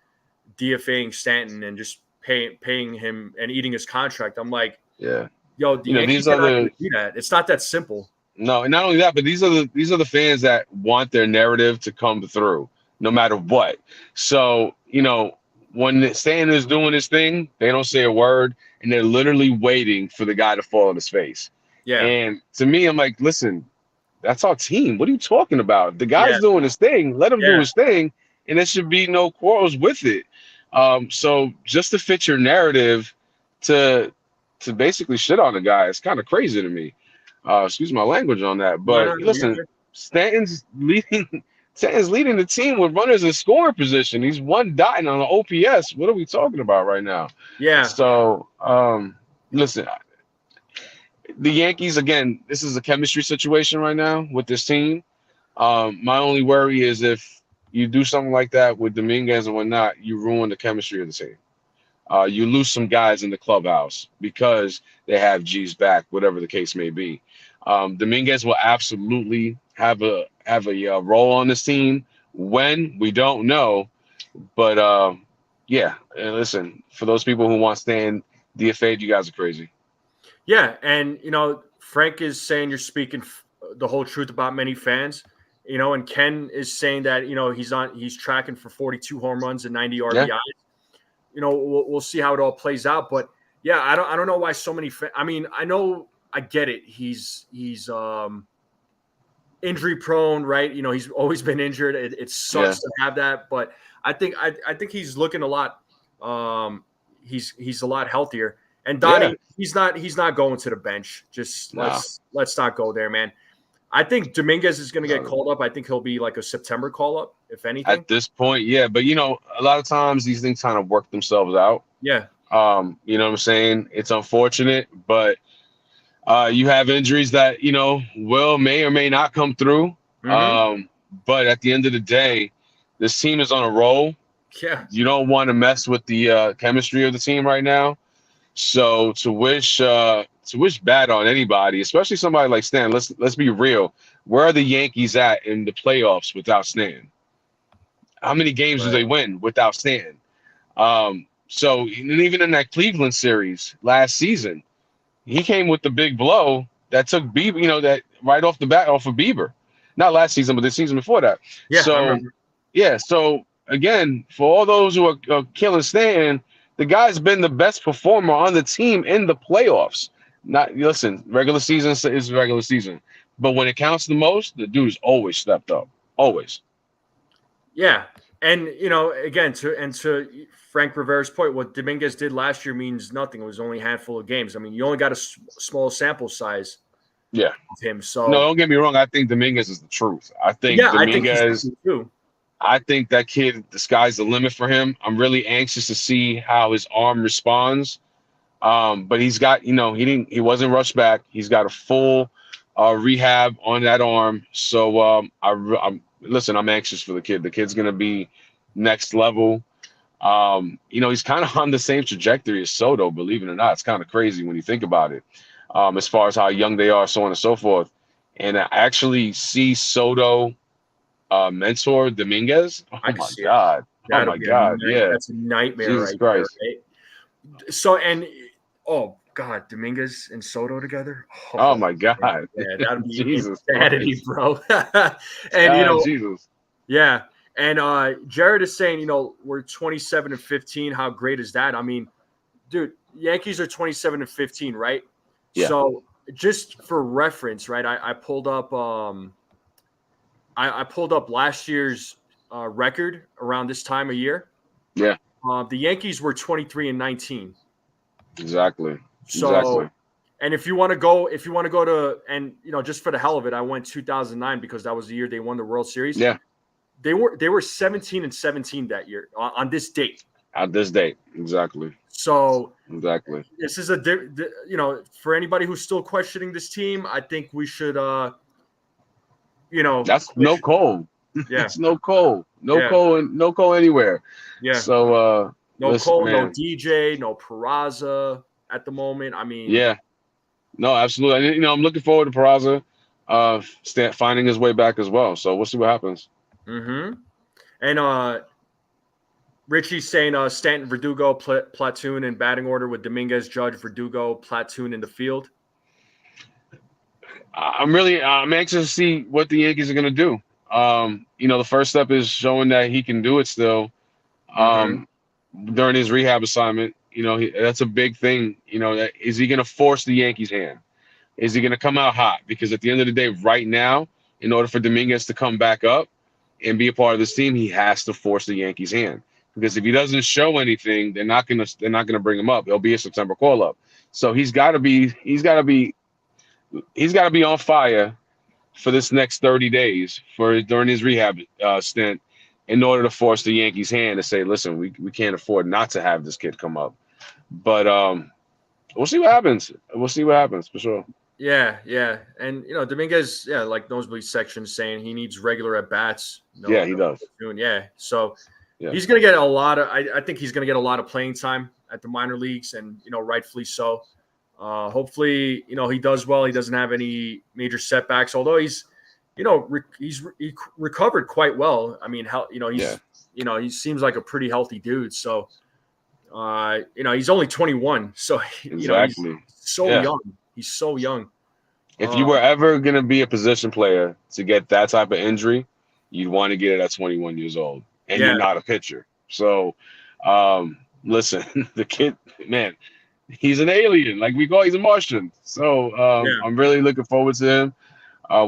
DFAing Stanton and just paying him and eating his contract. I'm like, yeah. Yo, the Yankees are not going to do that. It's not that simple. No, and not only that, but these are the fans that want their narrative to come through, no matter what. So, when Stanton is doing his thing, they don't say a word, and they're literally waiting for the guy to fall on his face. Yeah. And to me, I'm like, listen, that's our team. What are you talking about? The guy's doing his thing. Let him do his thing, and there should be no quarrels with it. So just to fit your narrative to basically shit on the guy, it's kind of crazy to me. Excuse my language on that. But listen, Stanton's leading the team with runners in scoring position. He's one dotting on the OPS. What are we talking about right now? Yeah. So listen, the Yankees, again, this is a chemistry situation right now with this team. My only worry is if you do something like that with Dominguez and whatnot, you ruin the chemistry of the team. You lose some guys in the clubhouse because they have G's back, whatever the case may be. Dominguez will absolutely have a role on this team. When, we don't know. But yeah, and listen, for those people who want Stan DFA'd, you guys are crazy. Yeah, and Frank is saying you're speaking the whole truth about many fans. And Ken is saying that he's tracking for 42 home runs and 90 RBIs. Yeah. We'll see how it all plays out, but yeah, I don't know why so many. I get it. He's injury prone, right? He's always been injured. It sucks to have that, but I think he's looking a lot. He's a lot healthier. And Donnie, he's not going to the bench. Just let's not go there, man. I think Dominguez is going to get called up. I think he'll be like a September call up, if anything. At this point, yeah. But, a lot of times these things kind of work themselves out. Yeah. You know what I'm saying? It's unfortunate, but you have injuries that, may or may not come through. Mm-hmm. But at the end of the day, this team is on a roll. Yeah. You don't want to mess with the chemistry of the team right now. So to wish bad on anybody, especially somebody like Stan. Let's be real. Where are the Yankees at in the playoffs without Stan? How many games do they win without Stan? So even in that Cleveland series last season, he came with the big blow that took Bieber, that right off the bat off of Bieber. Not last season, but the season before that. Yeah. So again, for all those who are killing Stan, the guy's been the best performer on the team in the playoffs. Regular season is regular season. But when it counts the most, the dude's always stepped up. Always. Yeah. And, again, to Frank Rivera's point, what Dominguez did last year means nothing. It was only a handful of games. I mean, you only got a small sample size of him. So no, don't get me wrong. I think Dominguez is the truth. I think Dominguez – I think that kid, the sky's the limit for him. I'm really anxious to see how his arm responds. But he's got, he wasn't rushed back. He's got a full rehab on that arm. So I'm anxious for the kid. The kid's gonna be next level. He's kind of on the same trajectory as Soto, believe it or not. It's kind of crazy when you think about it. As far as how young they are, so on and so forth. And I actually see Soto mentor Dominguez. Oh my God. Oh my God. Yeah. That's a nightmare. Jesus Christ. There, right? So, and oh God, Dominguez and Soto together. Oh my God. Yeah, that'd be Jesus insanity, bro. And Jesus. Yeah. And Jared is saying, we're 27-15. How great is that? I mean, dude, Yankees are 27-15, right? Yeah. So just for reference, right? I pulled up I pulled up last year's record around this time of year. Yeah. The Yankees were 23-19. Exactly. So, and if you want to go to, and just for the hell of it, I went 2009 because that was the year they won the World Series. Yeah. They were 17-17 that year on this date. At this date, exactly. So exactly. This is for anybody who's still questioning this team, I think we should that's no Cole. Yeah. It's no Cole. Yeah. No Cole anywhere. Yeah. So no listen, Cole, man. no DJ, no Peraza at the moment. I mean, yeah. No, absolutely. I'm looking forward to Peraza finding his way back as well. So we'll see what happens. Mm-hmm. And Richie's saying Stanton, Verdugo, platoon in batting order with Dominguez, Judge, Verdugo, platoon in the field. I'm anxious to see what the Yankees are going to do. The first step is showing that he can do it still during his rehab assignment. That's a big thing. Is he going to force the Yankees' hand? Is he going to come out hot? Because at the end of the day, right now, in order for Dominguez to come back up and be a part of this team, he has to force the Yankees' hand. Because if he doesn't show anything, they're not gonna bring him up. He'll be a September call up. So he's got to be on fire for this next 30 days during his rehab stint in order to force the Yankees' hand to say, listen, we can't afford not to have this kid come up. But we'll see what happens. We'll see what happens for sure. Yeah. And Dominguez, like nosebleed section saying he needs regular at bats. He does. Yeah. So he's gonna get a lot of I think he's gonna get a lot of playing time at the minor leagues, and rightfully so. Hopefully, he does well. He doesn't have any major setbacks, although he's recovered quite well. I mean, he seems like a pretty healthy dude. So, he's only 21. So, exactly. He's so young. He's so young. If you were ever going to be a position player to get that type of injury, you'd want to get it at 21 years old, and you're not a pitcher. So, listen, the kid, man, he's an alien. Like he's a Martian. So I'm really looking forward to him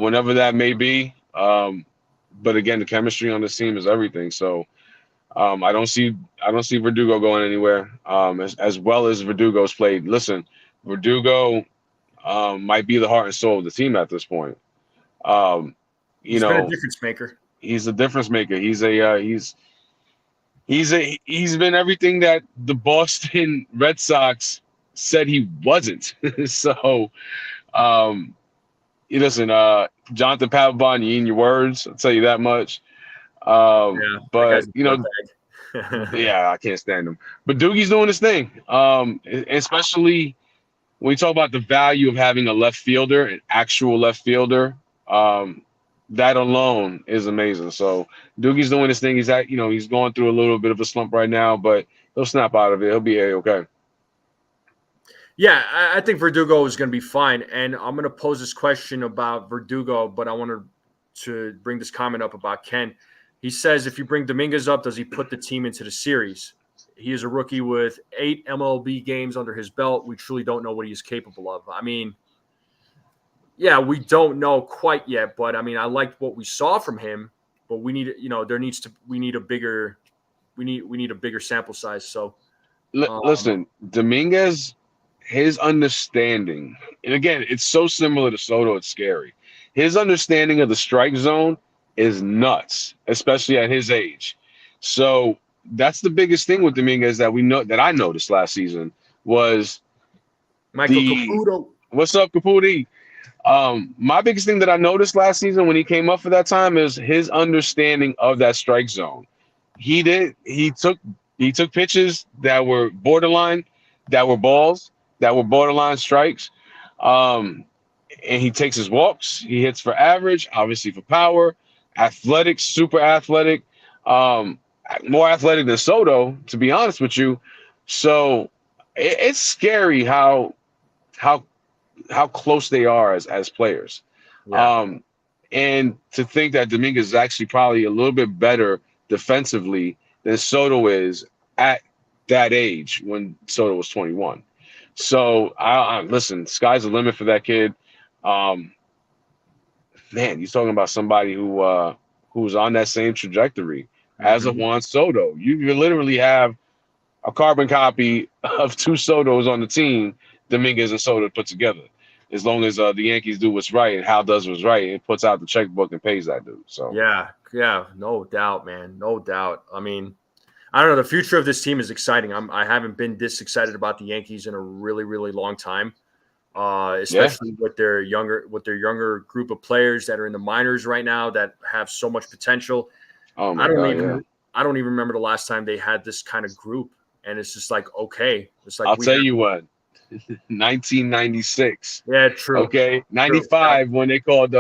whenever that may be. But again, the chemistry on this team is everything. So I don't see Verdugo going anywhere. As well as Verdugo's played. Listen, Verdugo might be the heart and soul of the team at this point. He's been a difference maker. He's a difference maker. He's been everything that the Boston Red Sox said he wasn't. So, listen, Jonathan Papelbon, you eating your words. I'll tell you that much. But I can't stand him. But Doogie's doing his thing. Especially when you talk about the value of having a left fielder, an actual left fielder. That alone is amazing. So Doogie's doing his thing. He's he's going through a little bit of a slump right now, but he'll snap out of it. He'll be okay. Yeah, I think Verdugo is going to be fine. And I'm going to pose this question about Verdugo, but I wanted to bring this comment up about Ken. He says, if you bring Dominguez up, does he put the team into the series? He is a rookie with 8 MLB games under his belt. We truly don't know what he is capable of. I mean, yeah, we don't know quite yet, but I mean, I liked what we saw from him, but we need, we need a bigger sample size. So listen, Dominguez, his understanding, and again, it's so similar to Soto, it's scary. His understanding of the strike zone is nuts, especially at his age. So that's the biggest thing with Dominguez that I noticed last season was Michael Caputo. What's up, Caputi? My biggest thing that I noticed last season when he came up for that time is his understanding of that strike zone. He took pitches that were borderline, that were balls, that were borderline strikes. And he takes his walks. He hits for average, obviously for power, athletic, super athletic, more athletic than Soto, to be honest with you. So it's scary how close they are as players. Yeah. And to think that Dominguez is actually probably a little bit better defensively than Soto is at that age when Soto was 21. So I listen, sky's the limit for that kid. Man, you're talking about somebody who's on that same trajectory as a Juan Soto. You literally have a carbon copy of two Sotos on the team, Dominguez and Soto put together. As long as the Yankees do what's right and Hal does what's right and puts out the checkbook and pays that dude. So yeah, no doubt, man, no doubt. I mean, I don't know. The future of this team is exciting. I haven't been this excited about the Yankees in a really, really long time. Especially with their younger group of players that are in the minors right now that have so much potential. Oh my God, I don't even remember the last time they had this kind of group. And it's just like, okay. It's like I'll tell you what. 1996. Yeah, true. Okay. 95 when they called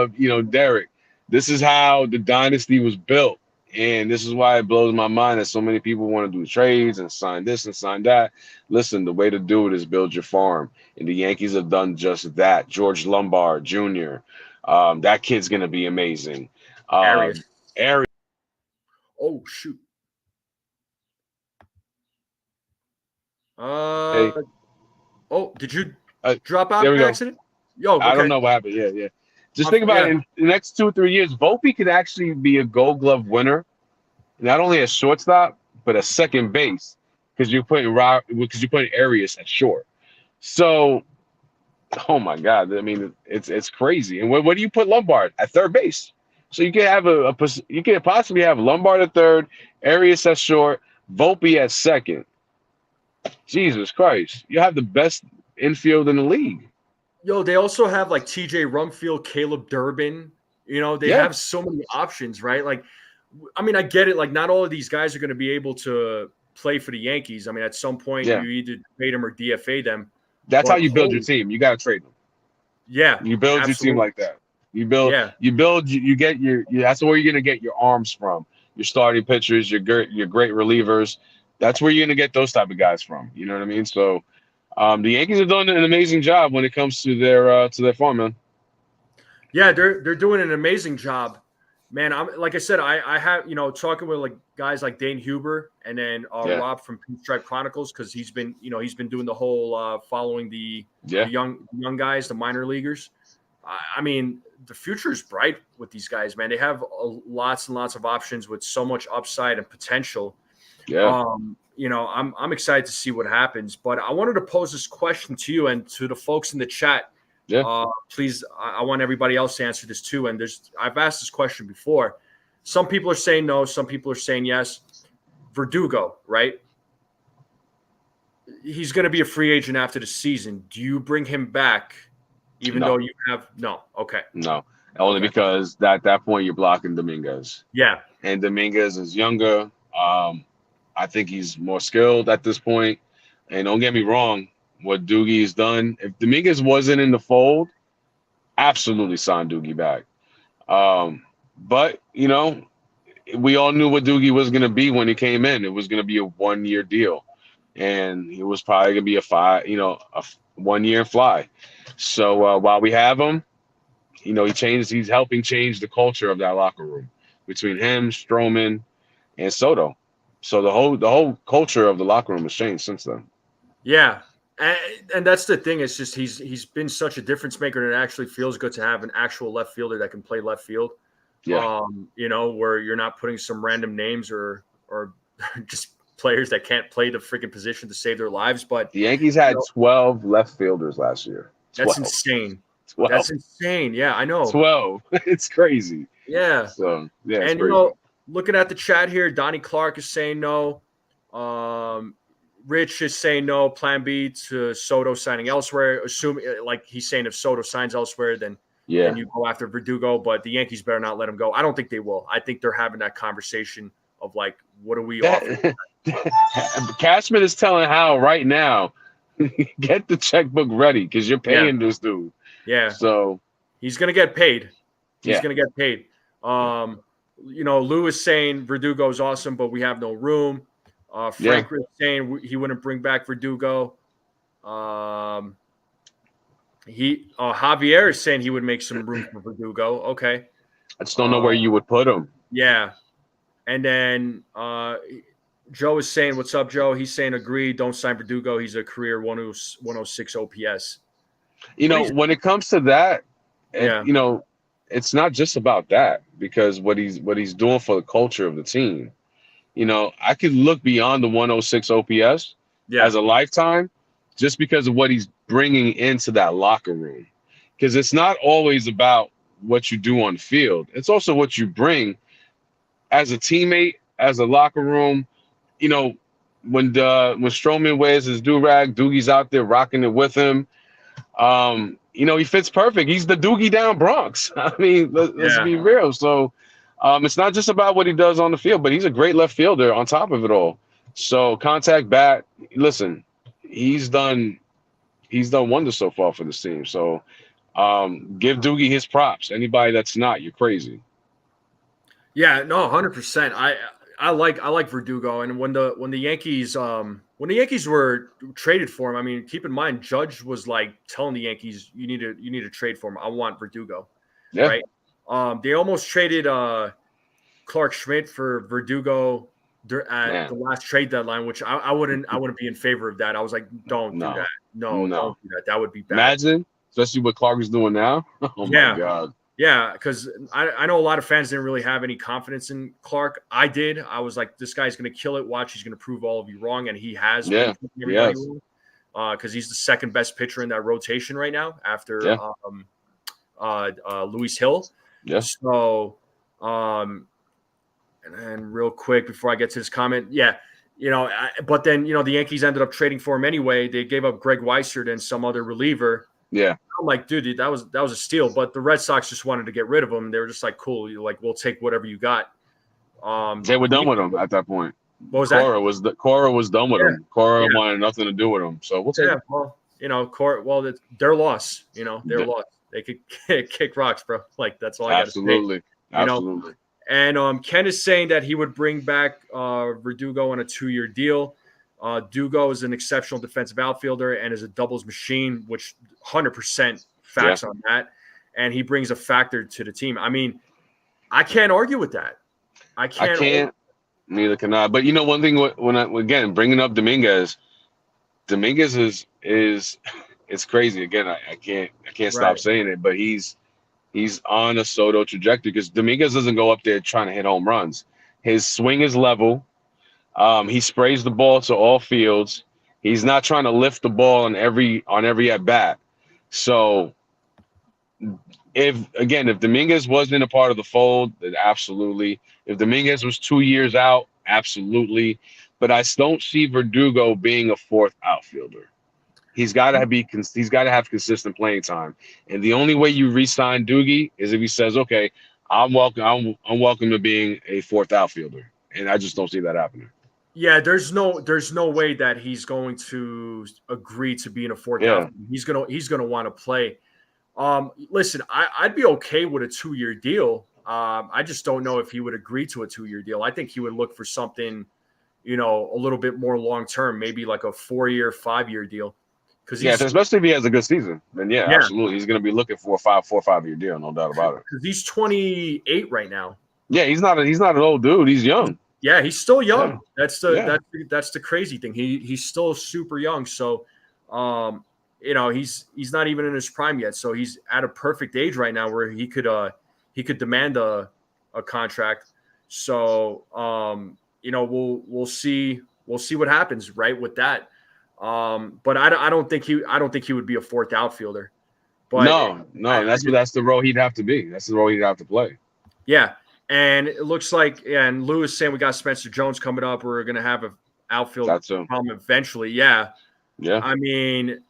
Derek. This is how the dynasty was built. And this is why it blows my mind that so many people want to do trades and sign this and sign that. Listen, the way to do it is build your farm. And the Yankees have done just that. George Lombard Jr. That kid's going to be amazing. Arias. Oh, shoot. Did you drop out by accident? Yo, okay. I don't know what happened. Yeah. Just think about it. In the next 2 or 3 years, Volpe could actually be a Gold Glove winner, not only at shortstop but at second base, because you're putting Arias at short. So, oh my God, I mean, it's crazy. And what do you put Lombard at third base? So you can have you can possibly have Lombard at third, Arias at short, Volpe at second. Jesus Christ, you have the best infield in the league. Yo, they also have like TJ Rumfield, Caleb Durbin. They have so many options, right? Like, I mean, I get it. Like, not all of these guys are going to be able to play for the Yankees. I mean, at some point, you either trade them or DFA them. That's how you build your team. You got to trade them. Yeah, you build absolutely. Your team like that. You build. You get your. That's where you're going to get your arms from. Your starting pitchers, your great relievers. That's where you're going to get those type of guys from. You know what I mean? So. The Yankees have done an amazing job when it comes to their farm, man. Yeah, they're doing an amazing job, man. Like I said, I have talking with like guys like Dane Huber and then Rob from Pinstripe Chronicles, because he's been doing the whole following the young guys, the minor leaguers. I mean, the future is bright with these guys, man. They have lots and lots of options with so much upside and potential. Yeah. I'm excited to see what happens, but I wanted to pose this question to you and to the folks in the chat. Yeah. Please, I want everybody else to answer this too. And I've asked this question before. Some people are saying no. Some people are saying yes. Verdugo, right? He's going to be a free agent after the season. Do you bring him back, even though you have no? Okay. No, only because at that point you're blocking Dominguez. Yeah. And Dominguez is younger. I think he's more skilled at this point. And don't get me wrong, what Doogie's done, if Dominguez wasn't in the fold, absolutely sign Doogie back. But, we all knew what Doogie was going to be when he came in. It was going to be a 1-year deal. And it was probably going to be a 1 year and fly. So while we have him, he's helping change the culture of that locker room between him, Stroman, and Soto. So the whole culture of the locker room has changed since then. Yeah, and that's the thing. It's just he's been such a difference maker, and it actually feels good to have an actual left fielder that can play left field. Yeah. Where you're not putting some random names or just players that can't play the freaking position to save their lives. But the Yankees had 12 left fielders last year. 12. That's insane. 12. That's insane. Yeah, I know. 12. It's crazy. Yeah. So yeah, and crazy. Looking at the chat here, Donnie Clark is saying no. Rich is saying no. Plan B to Soto signing elsewhere. Like he's saying if Soto signs elsewhere, then you go after Verdugo. But the Yankees better not let him go. I don't think they will. I think they're having that conversation of like, what do we offer? Cashman is telling Hal right now, get the checkbook ready because you're paying this dude. Yeah. So he's gonna get paid. He's gonna get paid. Lou is saying Verdugo's awesome, but we have no room. Frank is saying he wouldn't bring back Verdugo. Javier is saying he would make some room for Verdugo. Okay. I just don't know where you would put him. Yeah. And then Joe is saying, "What's up, Joe?" He's saying, "Agree. Don't sign Verdugo. He's a career 106 OPS." When it comes to that, Yeah, it's not just about that because what he's doing for the culture of the team. I could look beyond the 106 OPS yeah, as a lifetime just because of what he's bringing into that locker room. Because it's not always about what you do on the field. It's also what you bring as a teammate, as a locker room. You know, when Stroman wears his do-rag, Doogie's out there rocking it with him. He fits perfect. He's the Doogie down Bronx. I mean, let's yeah. be real. So it's not just about what he does on the field, but he's a great left fielder on top of it all. So contact bat, listen, he's done wonders so far for this team. So give Doogie his props. Anybody that's not, you're crazy. Yeah, no, 100%. I like Verdugo, and when the Yankees were traded for him, I mean, keep in mind, Judge was like telling the Yankees, you need to trade for him. I want Verdugo, Yeah, right? They almost traded Clark Schmidt for Verdugo at the man. last trade deadline, which I wouldn't be in favor of that. I was like, don't do No, that. No, no. don't do that. That would be bad. Imagine, especially what Clark is doing now. Oh my Yeah. God. Yeah, because I know a lot of fans didn't really have any confidence in Clark. I did. I was like, this guy's going to kill it. Watch, he's going to prove all of you wrong, and he has been Yeah. proving everybody Yes. wrong. Because he's the second best pitcher in that rotation right now after Yeah. Luis Hill. Yeah. So, and real quick before I get to this comment, but then the Yankees ended up trading for him anyway. They gave up Greg Weissert and some other reliever. Yeah. I'm like, dude, that was a steal. But the Red Sox just wanted to get rid of him. They were just like, cool, we'll take whatever you got. They were done with him at that point. What was that? Cora was done with him. Cora Yeah. wanted nothing to do with him. So we'll take it. Well, their loss. Their loss. They could kick rocks, bro. Like that's all I got to say. Absolutely. Absolutely. And Ken is saying that he would bring back Verdugo on a 2-year deal. Dugo is an exceptional defensive outfielder and is a doubles machine, which 100% facts on that. And he brings a factor to the team. I mean, I can't argue with that. I can't. Neither can I. But one thing again bringing up Dominguez is it's crazy. Again, I can't stop saying it. But he's on a Soto trajectory because Dominguez doesn't go up there trying to hit home runs. His swing is level. He sprays the ball to all fields. He's not trying to lift the ball on every at bat. So if Dominguez wasn't a part of the fold, then absolutely. If Dominguez was 2 years out, absolutely. But I don't see Verdugo being a fourth outfielder. He's got to have consistent playing time. And the only way you re-sign Doogie is if he says, "Okay, I'm welcome to being a fourth outfielder." And I just don't see that happening. Yeah, there's no way that he's going to agree to being a fourth outfielder. He's gonna want to play. Listen, I'd be okay with a 2-year deal. I just don't know if he would agree to a 2-year deal. I think he would look for something, a little bit more long term, maybe like a 4-year, 5-year deal. Especially if he has a good season, then absolutely, he's going to be looking for a 4 or 5 year deal, no doubt about it. Because he's 28 right now. Yeah, he's not an old dude. He's young. Yeah, he's still young. Yeah. That's the crazy thing. He's still super young. So, he's not even in his prime yet. So he's at a perfect age right now where he could demand a contract. So, we'll see what happens right with that. But I don't think he would be a fourth outfielder. But no, that's the role he'd have to be. That's the role he'd have to play. Yeah. And it looks like, and Lou is saying we got Spencer Jones coming up. We're going to have an outfield problem eventually. Yeah. Yeah. I mean,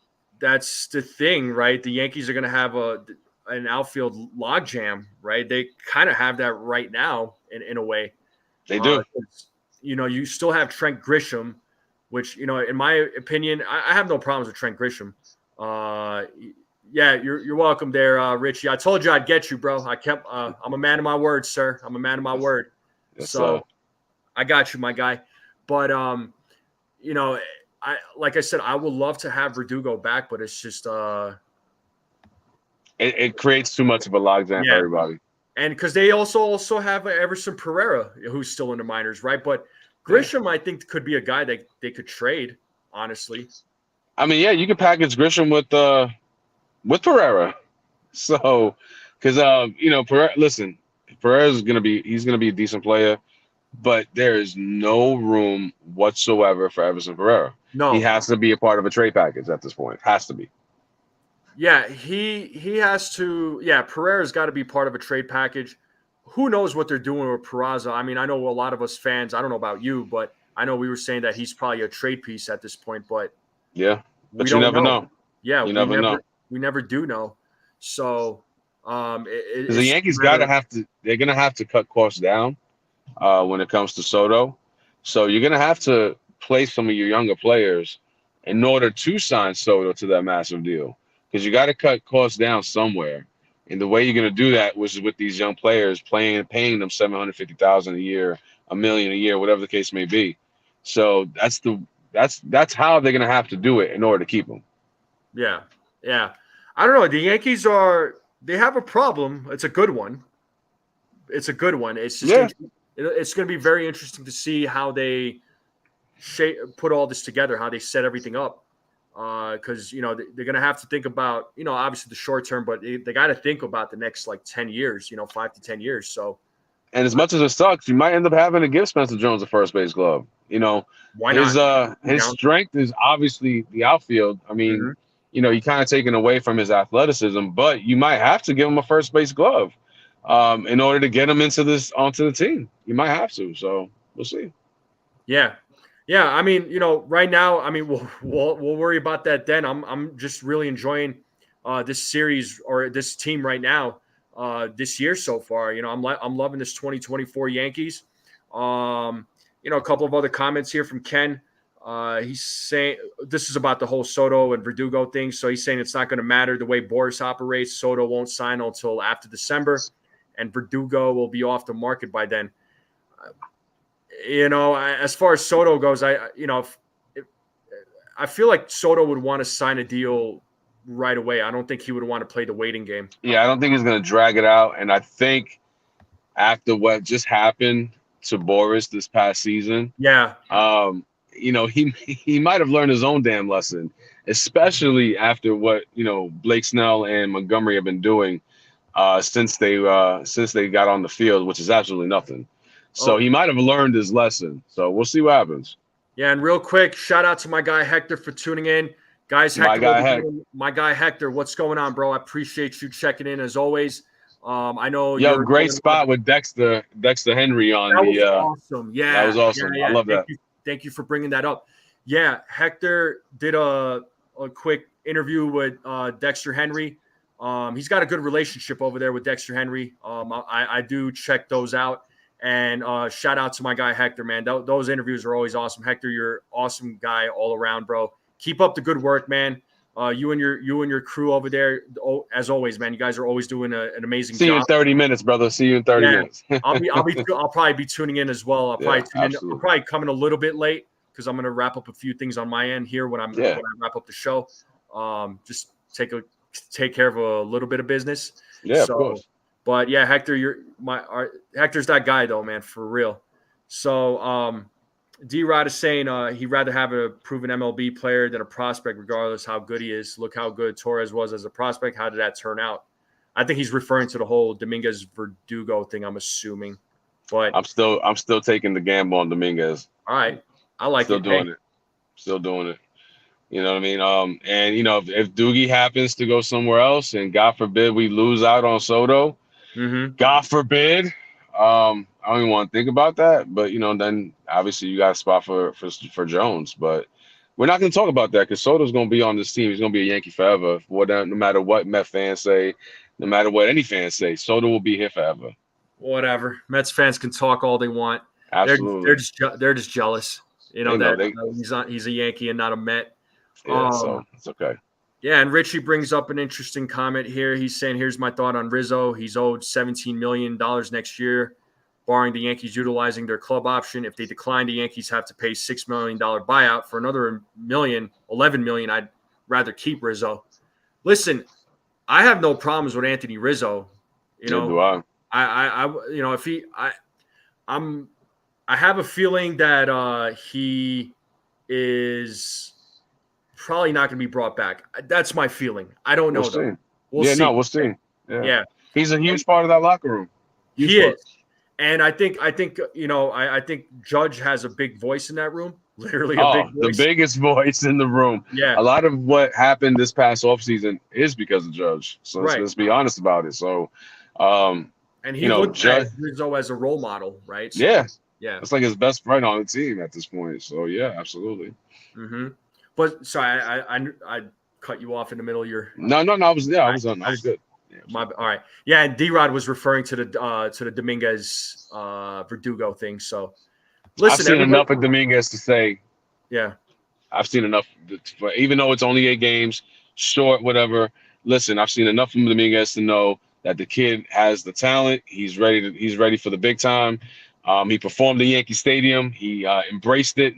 that's the thing, right? The Yankees are going to have an outfield logjam, right? They kind of have that right now in a way. They do. You still have Trent Grisham, which, in my opinion, I have no problems with Trent Grisham. Yeah, you're welcome there, Richie. I told you I'd get you, bro. I'm a man of my word, sir. I'm a man of my word. Yes, so sir. I got you, my guy. But like I said, I would love to have Verdugo back, but it's just it creates too much of a logjam for everybody. And because they also have Everson Pereira, who's still in the minors, right? But Grisham, I think, could be a guy that they could trade, honestly. I mean, yeah, you could package Grisham with Pereira. So, because listen, Pereira's he's gonna be a decent player, but there is no room whatsoever for Everson Pereira. No, he has to be a part of a trade package at this point. Has to be. Yeah, he has to. Yeah, Pereira's got to be part of a trade package. Who knows what they're doing with Peraza? I mean, I know a lot of us fans. I don't know about you, but I know we were saying that he's probably a trade piece at this point. But yeah, but we you don't never know. Yeah, you never know. We never do know. So, because the Yankees they're gonna have to cut costs down when it comes to Soto. So you're gonna have to play some of your younger players in order to sign Soto to that massive deal. Because you got to cut costs down somewhere, and the way you're going to do that was with these young players paying them $750,000 a year, $1 million a year, whatever the case may be. So that's how they're going to have to do it in order to keep them. Yeah. I don't know. The Yankees they have a problem. It's a good one. It's just it's going to be very interesting to see how they put all this together, how they set everything up. Because they're going to have to think about obviously the short term, but they got to think about the next 10 years, 5 to 10 years. So, and as much as it sucks, you might end up having to give Spencer Jones a first base glove. Why not? His strength is obviously the outfield. I mean, you kind of taken away from his athleticism, but you might have to give him a first base glove in order to get him onto the team. You might have to. So we'll see. Yeah. I mean, right now, I mean, we'll worry about that then. I'm just really enjoying this series or this team right now this year so far. I'm loving this 2024 Yankees. A couple of other comments here from Ken. He's saying this is about the whole Soto and Verdugo thing. So he's saying it's not going to matter the way Boris operates. Soto won't sign until after December, and Verdugo will be off the market by then. As far as Soto goes, I feel like Soto would want to sign a deal right away. I don't think he would want to play the waiting game. Yeah, I don't think he's going to drag it out. And I think after what just happened to Boris this past season, he might have learned his own damn lesson, especially after what Blake Snell and Montgomery have been doing since they got on the field, which is absolutely nothing. So he might have learned his lesson. So we'll see what happens. Yeah, and real quick, shout out to my guy Hector for tuning in. Guys, my guy Hector, what's going on, bro? I appreciate you checking in as always. I know you're a great spot with Dexter Henry on that was awesome. Yeah, that was awesome. Yeah. I love that. Thank you for bringing that up. Yeah, Hector did a quick interview with Dexter Henry. He's got a good relationship over there with Dexter Henry. I do check those out. And shout out to my guy Hector, man. Those interviews are always awesome. Hector, you're an awesome guy all around, bro. Keep up the good work, man. You and your crew over there, as always, man. You guys are always doing an amazing job. See you in 30 minutes, brother. See you in 30 minutes. I'll probably be tuning in as well. I'll probably come in a little bit late because I'm going to wrap up a few things on my end here when I wrap up the show. Just take care of a little bit of business. Yeah, of course. But yeah, Hector, Hector's that guy though, man, for real. So D-Rod is saying he'd rather have a proven MLB player than a prospect, regardless how good he is. Look how good Torres was as a prospect. How did that turn out? I think he's referring to the whole Dominguez Verdugo thing, I'm assuming. But I'm still taking the gamble on Dominguez. All right. I like Still doing it. You know what I mean? And if Doogie happens to go somewhere else and God forbid we lose out on Soto, God forbid, I don't even want to think about that. But then obviously you got a spot for Jones. But we're not going to talk about that because Soto's going to be on this team. He's going to be a Yankee forever. No matter what Met fans say, no matter what any fans say, Soto will be here forever. Whatever. Mets fans can talk all they want. Absolutely. They're just jealous. He's a Yankee and not a Met. Yeah, so it's okay. Yeah, and Richie brings up an interesting comment here. He's saying, here's my thought on Rizzo. He's owed $17 million next year, barring the Yankees utilizing their club option. If they decline, the Yankees have to pay $6 million buyout. For another $11 million, I'd rather keep Rizzo. Listen, I have no problems with Anthony Rizzo. Do I? I'm I have a feeling that he is probably not going to be brought back. That's my feeling. I don't know We'll see. though. We'll see. No, we'll see. Yeah. He's a huge part of that locker room. Huge He part. is. And I think I think Judge has a big voice in that room. Literally a big voice. The biggest voice in the room. Yeah. A lot of what happened this past offseason is because of Judge. So let's be honest about it. So and he looked at Rizzo as a role model, right? So, yeah. Yeah. It's like his best friend on the team at this point. So yeah, absolutely. Mm-hmm. But sorry, I cut you off in the middle of your No, I was good. All right. Yeah, and D-Rod was referring to the Dominguez Verdugo thing. So listen, I've seen enough of Dominguez to say, yeah, I've seen enough for, even though it's only 8 games, short, whatever. Listen, I've seen enough from Dominguez to know that the kid has the talent. He's ready for the big time. He performed at Yankee Stadium. He embraced it.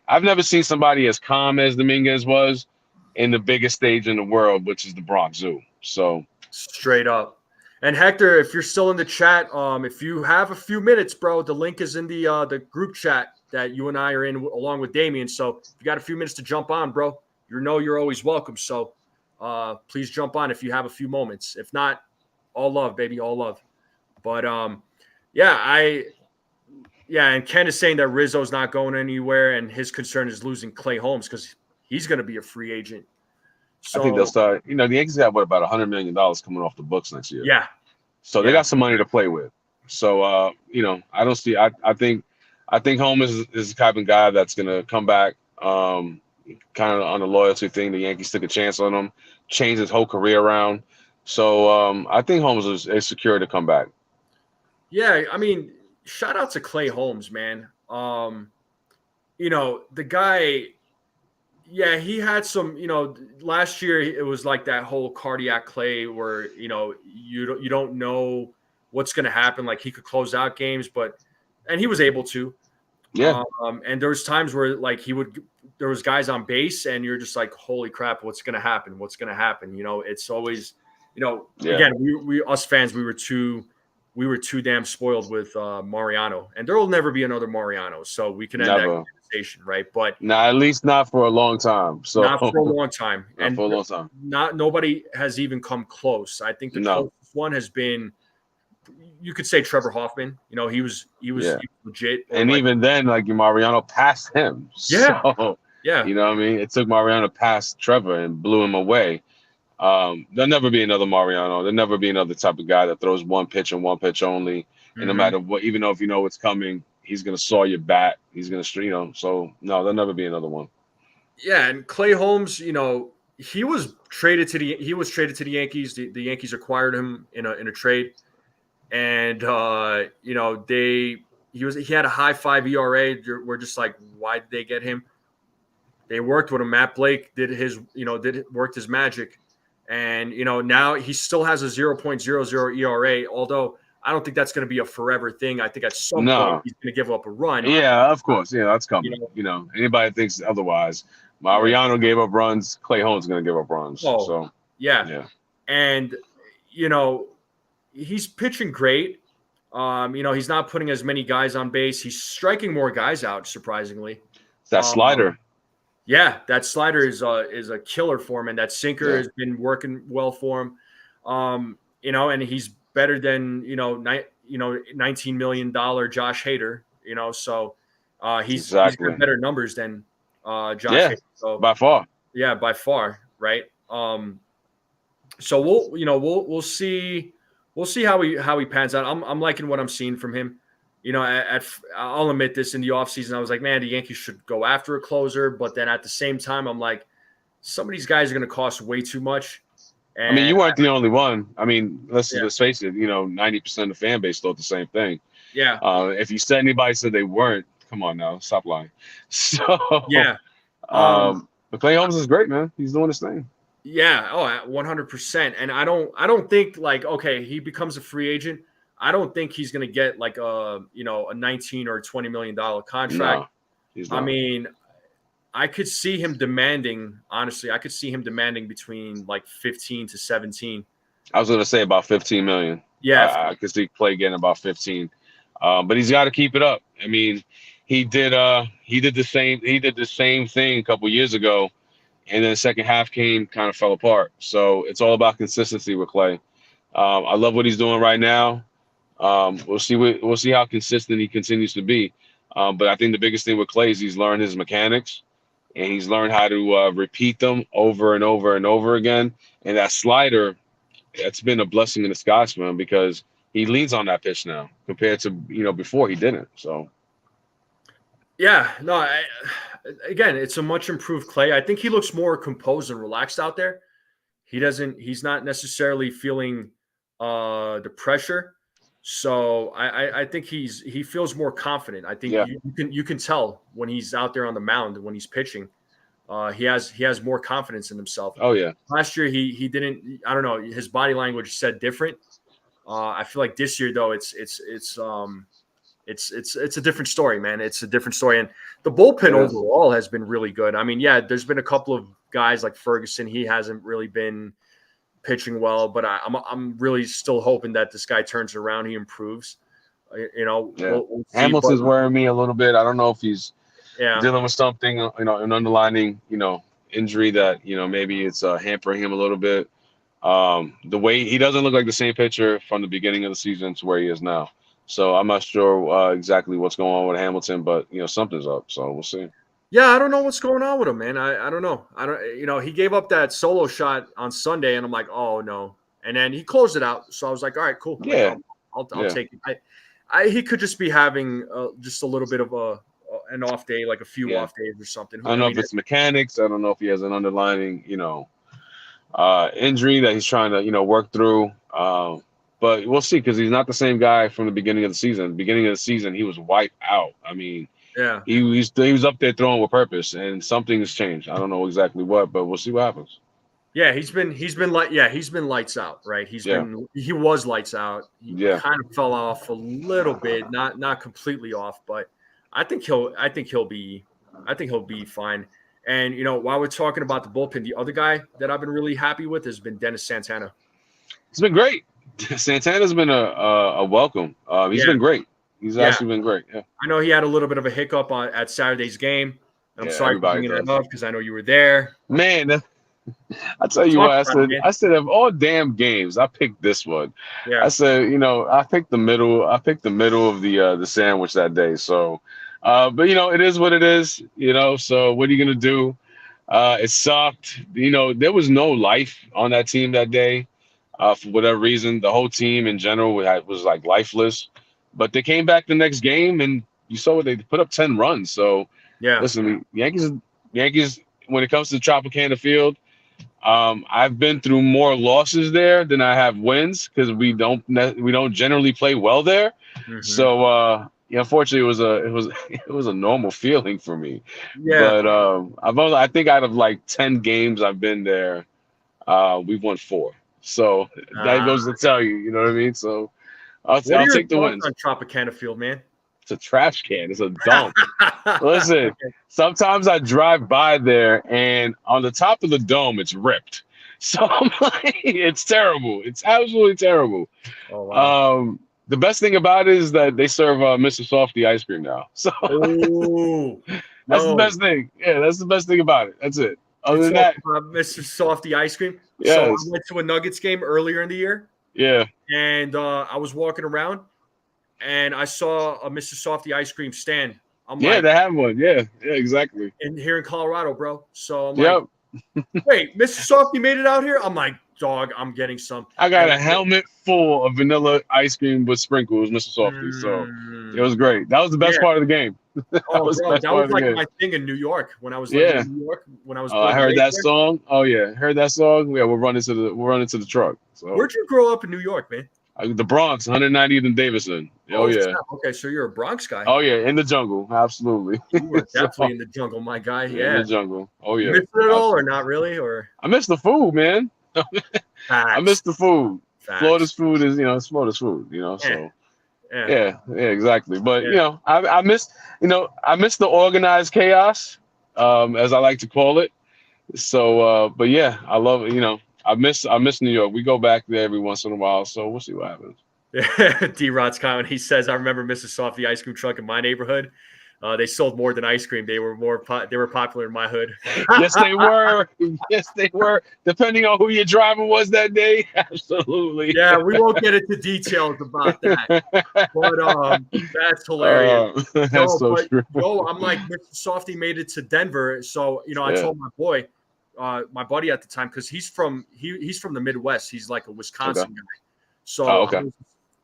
I've never seen somebody as calm as Dominguez was in the biggest stage in the world, which is the Bronx Zoo. So straight up. And Hector, if you're still in the chat, if you have a few minutes, bro, the link is in the group chat that you and I are in along with Damien. So if you got a few minutes to jump on, bro, you're always welcome. So please jump on if you have a few moments. If not, all love, baby, all love. But and Ken is saying that Rizzo's not going anywhere, and his concern is losing Clay Holmes because he's going to be a free agent. So, I think they'll start. The Yankees have about $100 million coming off the books next year. Yeah. So they got some money to play with. So I don't see. I think Holmes is the type of guy that's going to come back. Kind of on the loyalty thing, the Yankees took a chance on him, changed his whole career around. So I think Holmes is secure to come back. Yeah, I mean, shout out to Clay Holmes, man. The guy, yeah, he had some, last year it was like that whole cardiac Clay where, you don't know what's going to happen. Like he could close out games, and he was able to. Yeah. And there was times where like there was guys on base and you're just like, holy crap, what's going to happen? What's going to happen? It's always, again, we us fans, we were too damn spoiled with Mariano, and there will never be another Mariano, so we can end that conversation, right? But at least not for a long time. So not for a long time, not for a long time. Nobody has even come close. I think the closest one has been, you could say, Trevor Hoffman. He was legit, and even then, like Mariano passed him. Yeah, so, yeah. You know what I mean? It took Mariano past Trevor and blew him away. There'll never be another Mariano. There'll never be another type of guy that throws one pitch and one pitch only. And no matter what, even though if you know what's coming, he's gonna saw your bat. He's gonna, So no, there'll never be another one. Yeah, and Clay Holmes, he was traded to the Yankees. The Yankees acquired him in a trade, and he had a high 5 ERA. We're just like, why did they get him? They worked with him. Matt Blake worked his magic. And, now he still has a 0.00 ERA, although I don't think that's going to be a forever thing. I think at some point he's going to give up a run. Yeah, of course. Yeah, that's coming. Anybody that thinks otherwise. Mariano gave up runs. Clay Holmes is going to give up runs. Oh, so yeah. And, he's pitching great. He's not putting as many guys on base. He's striking more guys out, surprisingly. That slider. Yeah, that slider is a killer for him, and that sinker has been working well for him. And he's better than $19 million Josh Hader. So he's got better numbers than Josh Hader. So, by far. Yeah, by far, right? So we'll see how he pans out. I'm liking what I'm seeing from him. I'll admit this, in the offseason, I was like, man, the Yankees should go after a closer. But then at the same time, I'm like, some of these guys are going to cost way too much. And you weren't the only one. Let's face it, 90% of the fan base thought the same thing. Yeah. If you said anybody said they weren't, come on now, stop lying. So, yeah. But Clay Holmes is great, man. He's doing his thing. Yeah. Oh, 100%. And I don't think like, okay, he becomes a free agent. I don't think he's going to get like a 19 or $20 million contract. No, he's not. I mean, I could see him demanding, honestly, between like 15 to 17. I was going to say about 15 million. Yeah. I could see Clay getting about 15. But he's got to keep it up. I mean, he did the same thing a couple years ago, and then the second half kind of fell apart. So it's all about consistency with Clay. I love what he's doing right now. We'll see how consistent he continues to be. But I think the biggest thing with Clay is he's learned his mechanics, and he's learned how to repeat them over and over and over again. And that slider, it's been a blessing in disguise for him because he leans on that pitch now compared to before he didn't. So yeah, no, again, it's a much improved Clay. I think he looks more composed and relaxed out there. He's not necessarily feeling the pressure. So I think he feels more confident. I think you can tell when he's out there on the mound, when he's pitching, he has more confidence in himself. Oh yeah. Last year he didn't. I don't know. His body language said different. I feel like this year though it's a different story, man. It's a different story, and the bullpen overall has been really good. I mean, yeah, there's been a couple of guys like Ferguson. He hasn't really been pitching well, but I'm really still hoping that this guy turns around. He improves. We'll see, Hamilton's wearing me a little bit. I don't know if he's yeah. dealing with something, an underlining, injury that, maybe it's hampering him a little bit. The way he doesn't look like the same pitcher from the beginning of the season to where he is now. So I'm not sure exactly what's going on with Hamilton, but something's up. So we'll see. Yeah, I don't know what's going on with him, man. I don't know. He gave up that solo shot on Sunday, and I'm like, oh no. And then he closed it out. So I was like, all right, cool. Yeah, I'll take it. He could just be having just a little bit of an off day, like a few off days or something. I don't know if it's mechanics. I don't know if he has an underlining, injury that he's trying to, work through. But we'll see because he's not the same guy from the beginning of the season. Beginning of the season, he was wiped out. I mean, he was up there throwing with purpose, and something has changed. I don't know exactly what, but we'll see what happens. Yeah, he's been lights out, right? He was lights out. He kind of fell off a little bit, not completely off, but I think he'll be fine. And while we're talking about the bullpen, the other guy that I've been really happy with has been Dennis Santana. It's been great. Santana's been a welcome. He's been great. He's actually been great. Yeah. I know he had a little bit of a hiccup at Saturday's game. I'm sorry for bringing that up because I know you were there. Man, I tell you what, I said of all damn games, I picked this one. Yeah. I said, I picked the middle. I picked the middle of the sandwich that day. So, but it is what it is. So what are you gonna do? It sucked. There was no life on that team that day. For whatever reason, the whole team in general was like lifeless. But they came back the next game, and you saw what they put up 10 runs. So, listen, Yankees. When it comes to Tropicana Field, I've been through more losses there than I have wins because we don't generally play well there. Mm-hmm. So, unfortunately, it was a normal feeling for me. Yeah. But I think out of like 10 games I've been there, we've won 4. So that goes to tell you, you know what I mean? So I'll take the wins. On Tropicana Field, man. It's a trash can. It's a dump. Listen, sometimes I drive by there, and on the top of the dome, it's ripped. So I'm like, it's terrible. It's absolutely terrible. Oh, wow. The best thing about it is that they serve Mr. Softy ice cream now. So that's the best thing. Yeah, that's the best thing about it. That's it. Other than that, Mr. Softy ice cream. Yes. So I went to a Nuggets game earlier in the year. Yeah. And I was walking around, and I saw a Mr. Softy ice cream stand. I'm like, they have one. Yeah, exactly. And here in Colorado, bro. So I'm like, wait, Mr. Softy made it out here? I'm like, dog, I'm getting some. I got a helmet full of vanilla ice cream with sprinkles, Mr. Softy. So it was great. That was the best part of the game. That was like my thing in New York when I was living in New York. When I was I heard that song. Oh yeah, heard that song. Yeah, we're running to the truck. So. Where'd you grow up in New York, man? The Bronx, 190th and Davidson. Oh yeah. Okay, so you're a Bronx guy. Oh yeah, in the jungle, absolutly. You were definitely in the jungle, my guy. Yeah, in the jungle. Oh yeah. You miss it at all, or not really? Or I miss the food, man. I miss the food. Facts. Florida's food is, it's Florida's food. So. Yeah, exactly. But I miss the organized chaos, as I like to call it. So, but yeah, I love it. I miss New York. We go back there every once in a while, so we'll see what happens. D-Rod's comment. He says, "I remember Mrs. Softy ice cream truck in my neighborhood. They sold more than ice cream. They were they were popular in my hood." Yes, they were. Yes, they were. Depending on who your driver was that day, absolutely. Yeah, we won't get into details about that, but that's hilarious. That's so true. I'm like, Mr. Softy made it to Denver, so I told my boy, my buddy at the time, because he's from the Midwest. He's like a Wisconsin guy. So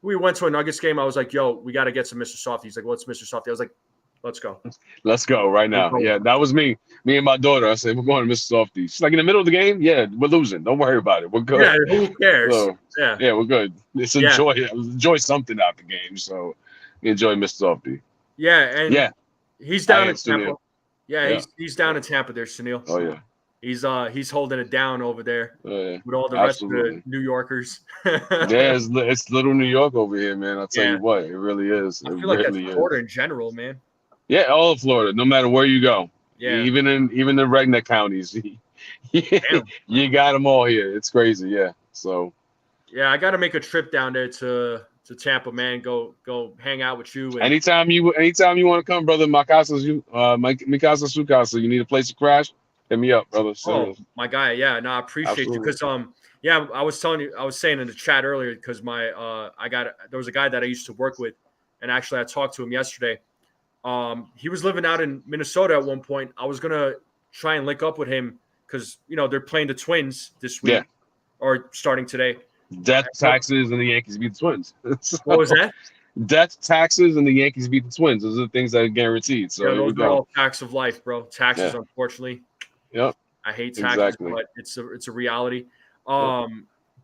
we went to a Nuggets game. I was like, "Yo, we got to get some Mr. Softy." He's like, "What's Mr. Softy?" I was like, "Let's go. Let's go right now." Yeah, that was me. Me and my daughter. I said, "We're going to Mr. Softy." She's like, "In the middle of the game? Yeah, we're losing. Don't worry about it. We're good." Yeah, who cares? So, yeah, we're good. Let's enjoy something out the game. So enjoy Mr. Softy. Yeah, and he's down in Tampa. Yeah, he's down in Tampa there, Sunil. Oh yeah. He's holding it down over there with all the rest of the New Yorkers. It's little New York over here, man. I'll tell you what, it really is. I feel like that's Florida in general, man. Yeah, all of Florida, no matter where you go. Yeah, even the redneck counties, you got them all here. It's crazy, yeah. So, yeah, I got to make a trip down there to Tampa, man. Go hang out with you. Anytime you want to come, brother. Mi casa su casa. You need a place to crash? Hit me up, brother. Oh, my guy. Yeah, no, I appreciate you because I was saying in the chat earlier because there was a guy that I used to work with, and actually I talked to him yesterday. He was living out in Minnesota at one point. I was gonna try and link up with him because they're playing the Twins this week or starting today. Death, taxes, and the Yankees beat the Twins. What was that? Death, taxes, and the Yankees beat the Twins. Those are the things that are guaranteed. So those are all facts of life, bro. Taxes, unfortunately. Yep. I hate taxes, but it's a reality. While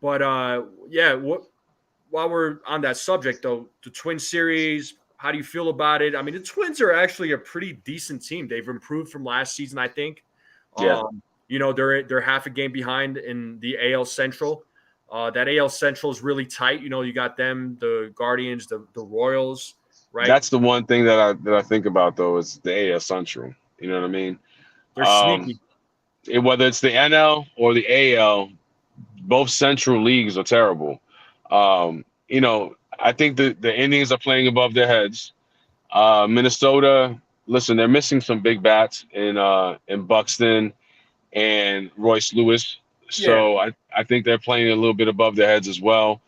we're on that subject though, the Twin series, how do you feel about it? I mean, the Twins are actually a pretty decent team. They've improved from last season, I think. Yeah. They're half a game behind in the AL Central. That AL Central is really tight. You got them, the Guardians, the Royals, right? That's the one thing that I think about though is the AL Central. You know what I mean? They're sneaky. Whether it's the NL or the AL, both Central leagues are terrible. I think the Indians are playing above their heads. Minnesota, listen, they're missing some big bats in Buxton and Royce Lewis. So I think they're playing a little bit above their heads as well.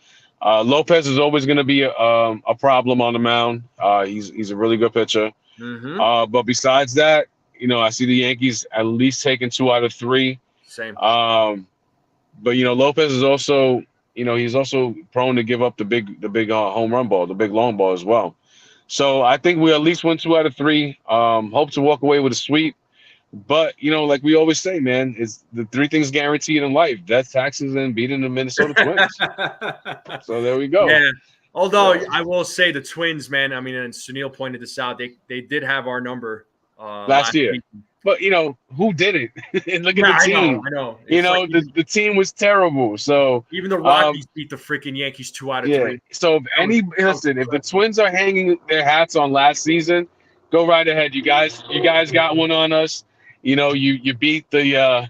Lopez is always going to be a problem on the mound. He's a really good pitcher. Mm-hmm. But besides that, I see the Yankees at least taking 2 out of 3. Same. But Lopez is also, he's also prone to give up the big home run ball, the big long ball as well. So I think we at least win 2 out of 3. Hope to walk away with a sweep. But like we always say, man, is the 3 things guaranteed in life: death, taxes, and beating the Minnesota Twins. So there we go. Yeah. Although I will say the Twins, man. I mean, and Sunil pointed this out. They did have our number last year. Week. But who did it? And look at the team. I know. The team was terrible. So even the Rockies beat the freaking Yankees 2 out of 3. So if the Twins are hanging their hats on last season, go right ahead. You guys got one on us. You beat the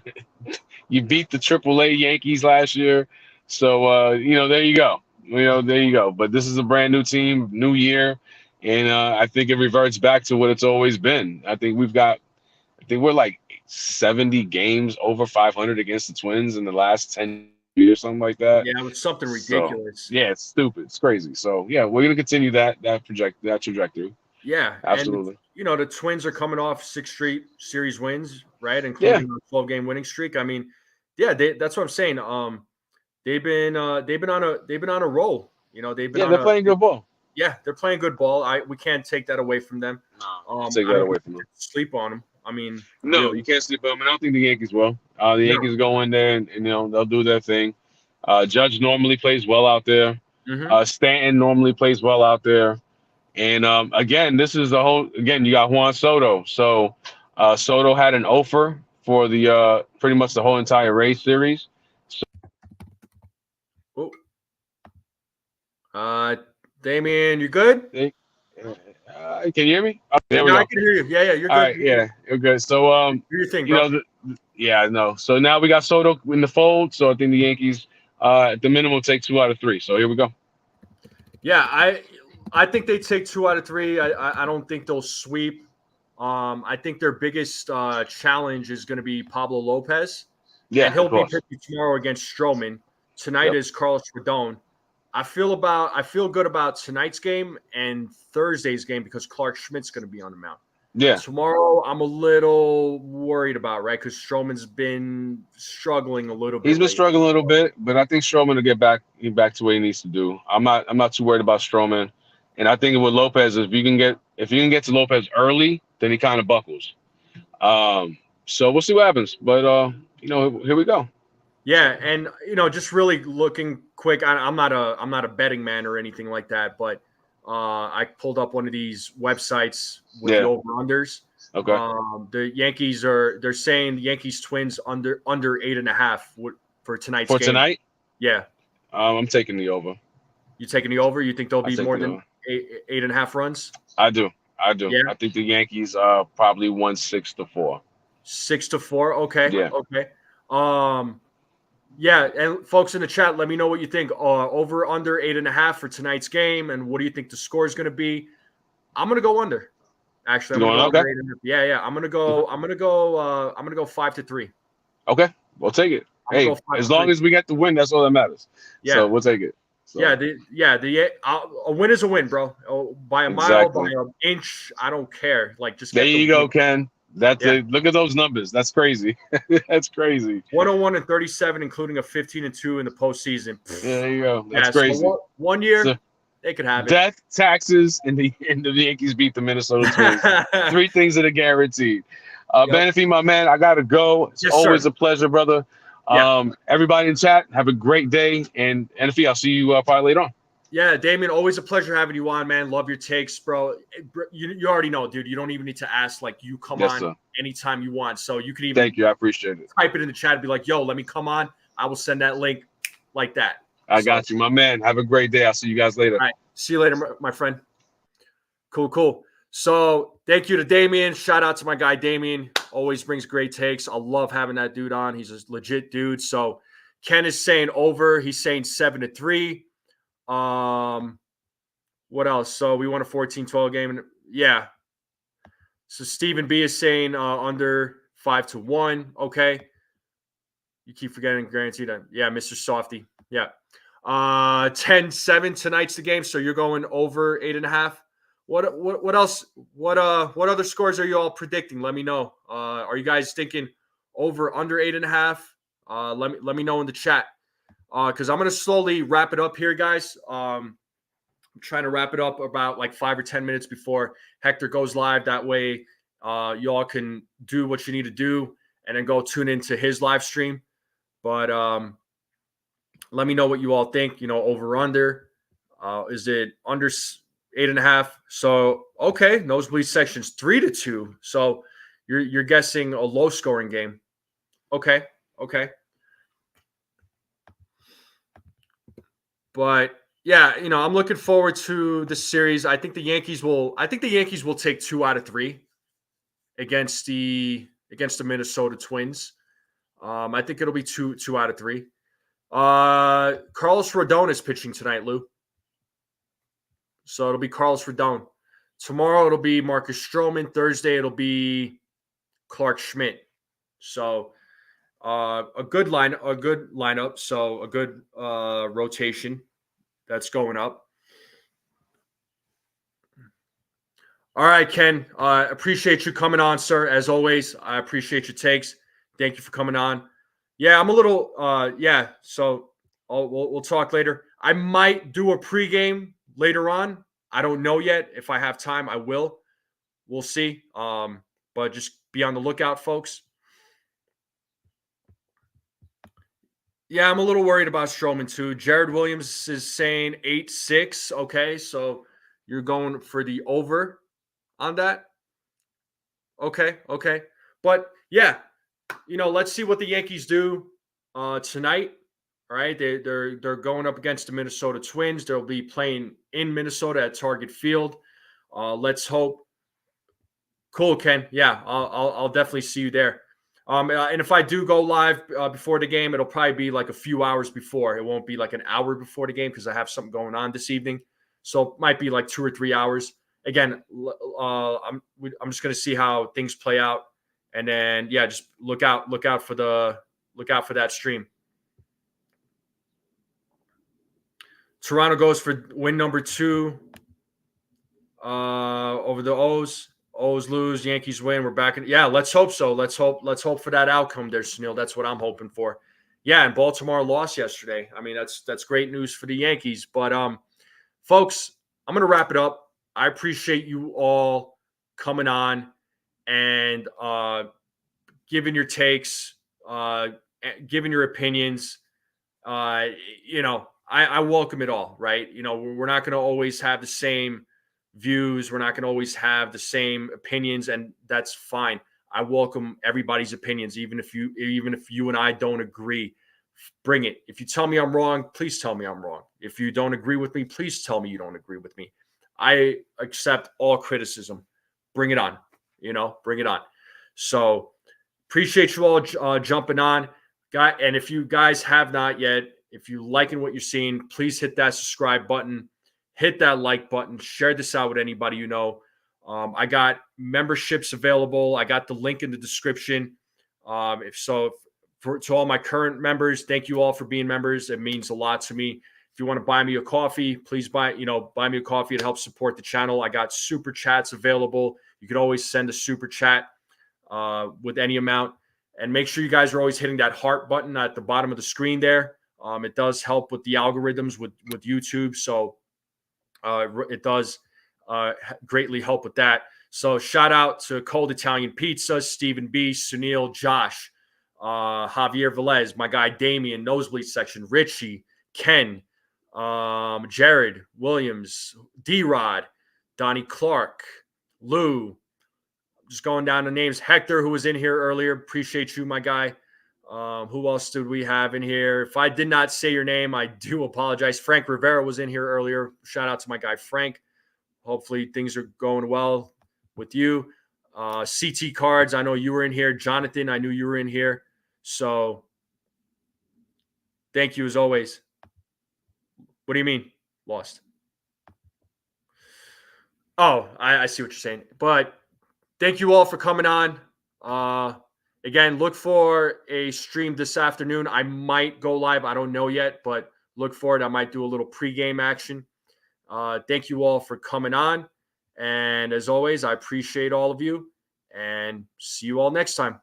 AAA Yankees last year. So there you go. There you go. But this is a brand new team, new year, and I think it reverts back to what it's always been. I think we're like 70 games over 500 against the Twins in the last 10 years, something like that. Yeah, it's something ridiculous. So, it's stupid. It's crazy. So we're gonna continue that trajectory. Yeah, absolutely. And, the Twins are coming off 6 straight series wins, right, including a 12-game winning streak. I mean, that's what I'm saying. They've been on a roll. They're playing good ball. Yeah, they're playing good ball. We can't take that away from them. No, take that away from them. Sleep on them. I mean, no, you can't sleep on them. I don't think the Yankees will. The Yankees go in there and they'll do their thing. Judge normally plays well out there. Mm-hmm. Stanton normally plays well out there. And again, you got Juan Soto. So Soto had an offer for the pretty much the whole entire Rays series. Damien, you good? Can you hear me? Oh, there we go. I can hear you. Yeah, you're good. All right, you're good. So do your thing, bro. I know. So now we got Soto in the fold. So I think the Yankees at the minimum take 2 out of 3. So here we go. Yeah, I think they take 2 out of 3. I don't think they'll sweep. I think their biggest challenge is going to be Pablo Lopez, and Yeah, of he'll be course. pitching tomorrow against Stroman. Tonight Yep. is Carlos Rodon. I feel good about tonight's game and Thursday's game because Clark Schmidt's going to be on the mound. Yeah. Tomorrow, I'm a little worried about, right? Because Stroman's been struggling a little He's bit been lately. struggling a little bit, but I think Stroman will get back to what he needs to do. I'm not too worried about Stroman. And I think with Lopez, if you can get to Lopez early, then he kind of buckles. So we'll see what happens. But here we go. Yeah, and just really looking quick. I'm not a betting man or anything like that, but I pulled up one of these websites with the Yeah. over unders. Okay. The Yankees they're saying the Yankees Twins under 8.5 for tonight's For game. tonight, Yeah, I'm taking the over. you taking the over? You think there'll I be take more the than over. 8.5 runs? I do. Yeah, I think the Yankees are probably 1-6-4. 6-4. Okay, Yeah. okay. Yeah, and folks in the chat, let me know what you think. Over under 8.5 for tonight's game, and what do you think the score is going to be? I'm going to go under. Actually, I'm You going to going go okay? under 8.5. Yeah. I'm going to go. I'm going to go 5-3. Okay, we'll take it. I'm going to Hey, go 5 as to long 3. as we get the win, that's all that matters. Yeah, So we'll take it. So a win is a win, bro. By a mile, by exactly. an inch, I don't care. Like, just There get the you go, win. Ken. That's Yeah. it. Look at those numbers. That's crazy. That's crazy. 101 and 37, including a 15-2 in the postseason. There you go. That's Yeah, crazy. so one year So they could have it. death, taxes, and the Yankees beat the Minnesota Twins. 3 things that are guaranteed. Yep. Benefit, my man, I gotta go. It's Yes, always sir. a pleasure, brother. Yeah. Everybody in chat, have a great day. And NFE, I'll see you probably later on. Yeah, Damien, always a pleasure having you on, man. Love your takes, bro. You already know, dude. You don't even need to ask. Like, you come Yes, on sir. anytime you want. So you can even Thank you. I appreciate it. type it in the chat and be like, yo, let me come on. I will send that link like that. I got you, my man. Have a great day. I'll see you guys later. All right. See you later, my friend. Cool. So thank you to Damien. Shout out to my guy, Damien. Always brings great takes. I love having that dude on. He's a legit dude. So Ken is saying over. He's saying 7-3. What else? So we won a 14-12 game. Yeah. So Stephen B is saying under 5-1. Okay. You keep forgetting guaranteed. Yeah, Mr. Softy. Yeah. 10-7 tonight's the game. So you're going over 8.5. What else? What other scores are you all predicting? Let me know. Are you guys thinking over under 8.5? Let me know in the chat. Because I'm gonna slowly wrap it up here, guys. I'm trying to wrap it up about like 5 or 10 minutes before Hector goes live. That way, y'all can do what you need to do and then go tune into his live stream. But let me know what you all think. Over under. Is it under 8.5? So okay, nosebleed sections 3-2. So you're guessing a low scoring game. Okay. But yeah, I'm looking forward to the series. I think the Yankees will take 2 out of 3 against the Minnesota Twins. I think it'll be 2 out of 3. Carlos Rodon is pitching tonight, Lou. So it'll be Carlos Rodon. Tomorrow it'll be Marcus Stroman. Thursday it'll be Clark Schmidt. So a good lineup. So a good rotation that's going up. All right, Ken. Appreciate you coming on, sir. As always, I appreciate your takes. Thank you for coming on. Yeah, I'm a little. So we'll talk later. I might do a pregame later on. I don't know yet. If I have time, I will. We'll see. But just be on the lookout, folks. Yeah, I'm a little worried about Stroman too. Jared Williams is saying 8-6. Okay, so you're going for the over on that. Okay. But yeah, let's see what the Yankees do tonight. All right, they're going up against the Minnesota Twins. They'll be playing in Minnesota at Target Field. Let's hope. Cool, Ken. Yeah, I'll definitely see you there. And if I do go live before the game, it'll probably be like a few hours before. It won't be like an hour before the game because I have something going on this evening. So it might be like 2 or 3 hours. Again, I'm just going to see how things play out. And then, yeah, just look out for that stream. Toronto goes for win number 2 over the O's. O's lose, Yankees win. We're back in. Yeah, let's hope so. Let's hope for that outcome there, Sunil. That's what I'm hoping for. Yeah, and Baltimore lost yesterday. I mean, that's great news for the Yankees. But folks, I'm gonna wrap it up. I appreciate you all coming on and giving your takes, giving your opinions. I welcome it all, right? We're not going to always have the same views. We're not going to always have the same opinions, and that's fine. I welcome everybody's opinions, even if you and I don't agree. Bring it. If you tell me I'm wrong, please tell me I'm wrong. If you don't agree with me, please tell me you don't agree with me. I accept all criticism. Bring it on. Bring it on. So appreciate you all jumping on. And if you guys have not yet, if you're liking what you're seeing, please hit that subscribe button, hit that like button, share this out with anybody you know. I got memberships available. I got the link in the description. To all my current members, thank you all for being members. It means a lot to me. If you want to buy me a coffee, please buy me a coffee. It helps support the channel. I got super chats available. You can always send a super chat with any amount. And make sure you guys are always hitting that heart button at the bottom of the screen there. It does help with the algorithms with YouTube. So it does greatly help with that. So shout out to Cold Italian Pizza, Stephen B, Sunil, Josh, Javier Velez, my guy Damien, Nosebleed Section, Richie, Ken, Jared, Williams, D-Rod, Donnie Clark, Lou. Just going down the names. Hector, who was in here earlier. Appreciate you, my guy. Who else did we have in here? If I did not say your name, I do apologize. Frank Rivera was in here earlier. Shout out to my guy, Frank. Hopefully things are going well with you. CT Cards, I know you were in here. Jonathan, I knew you were in here. So thank you as always. What do you mean? Lost. Oh, I see what you're saying. But thank you all for coming on. Again, look for a stream this afternoon. I might go live. I don't know yet, but look for it. I might do a little pregame action. Thank you all for coming on. And as always, I appreciate all of you. And see you all next time.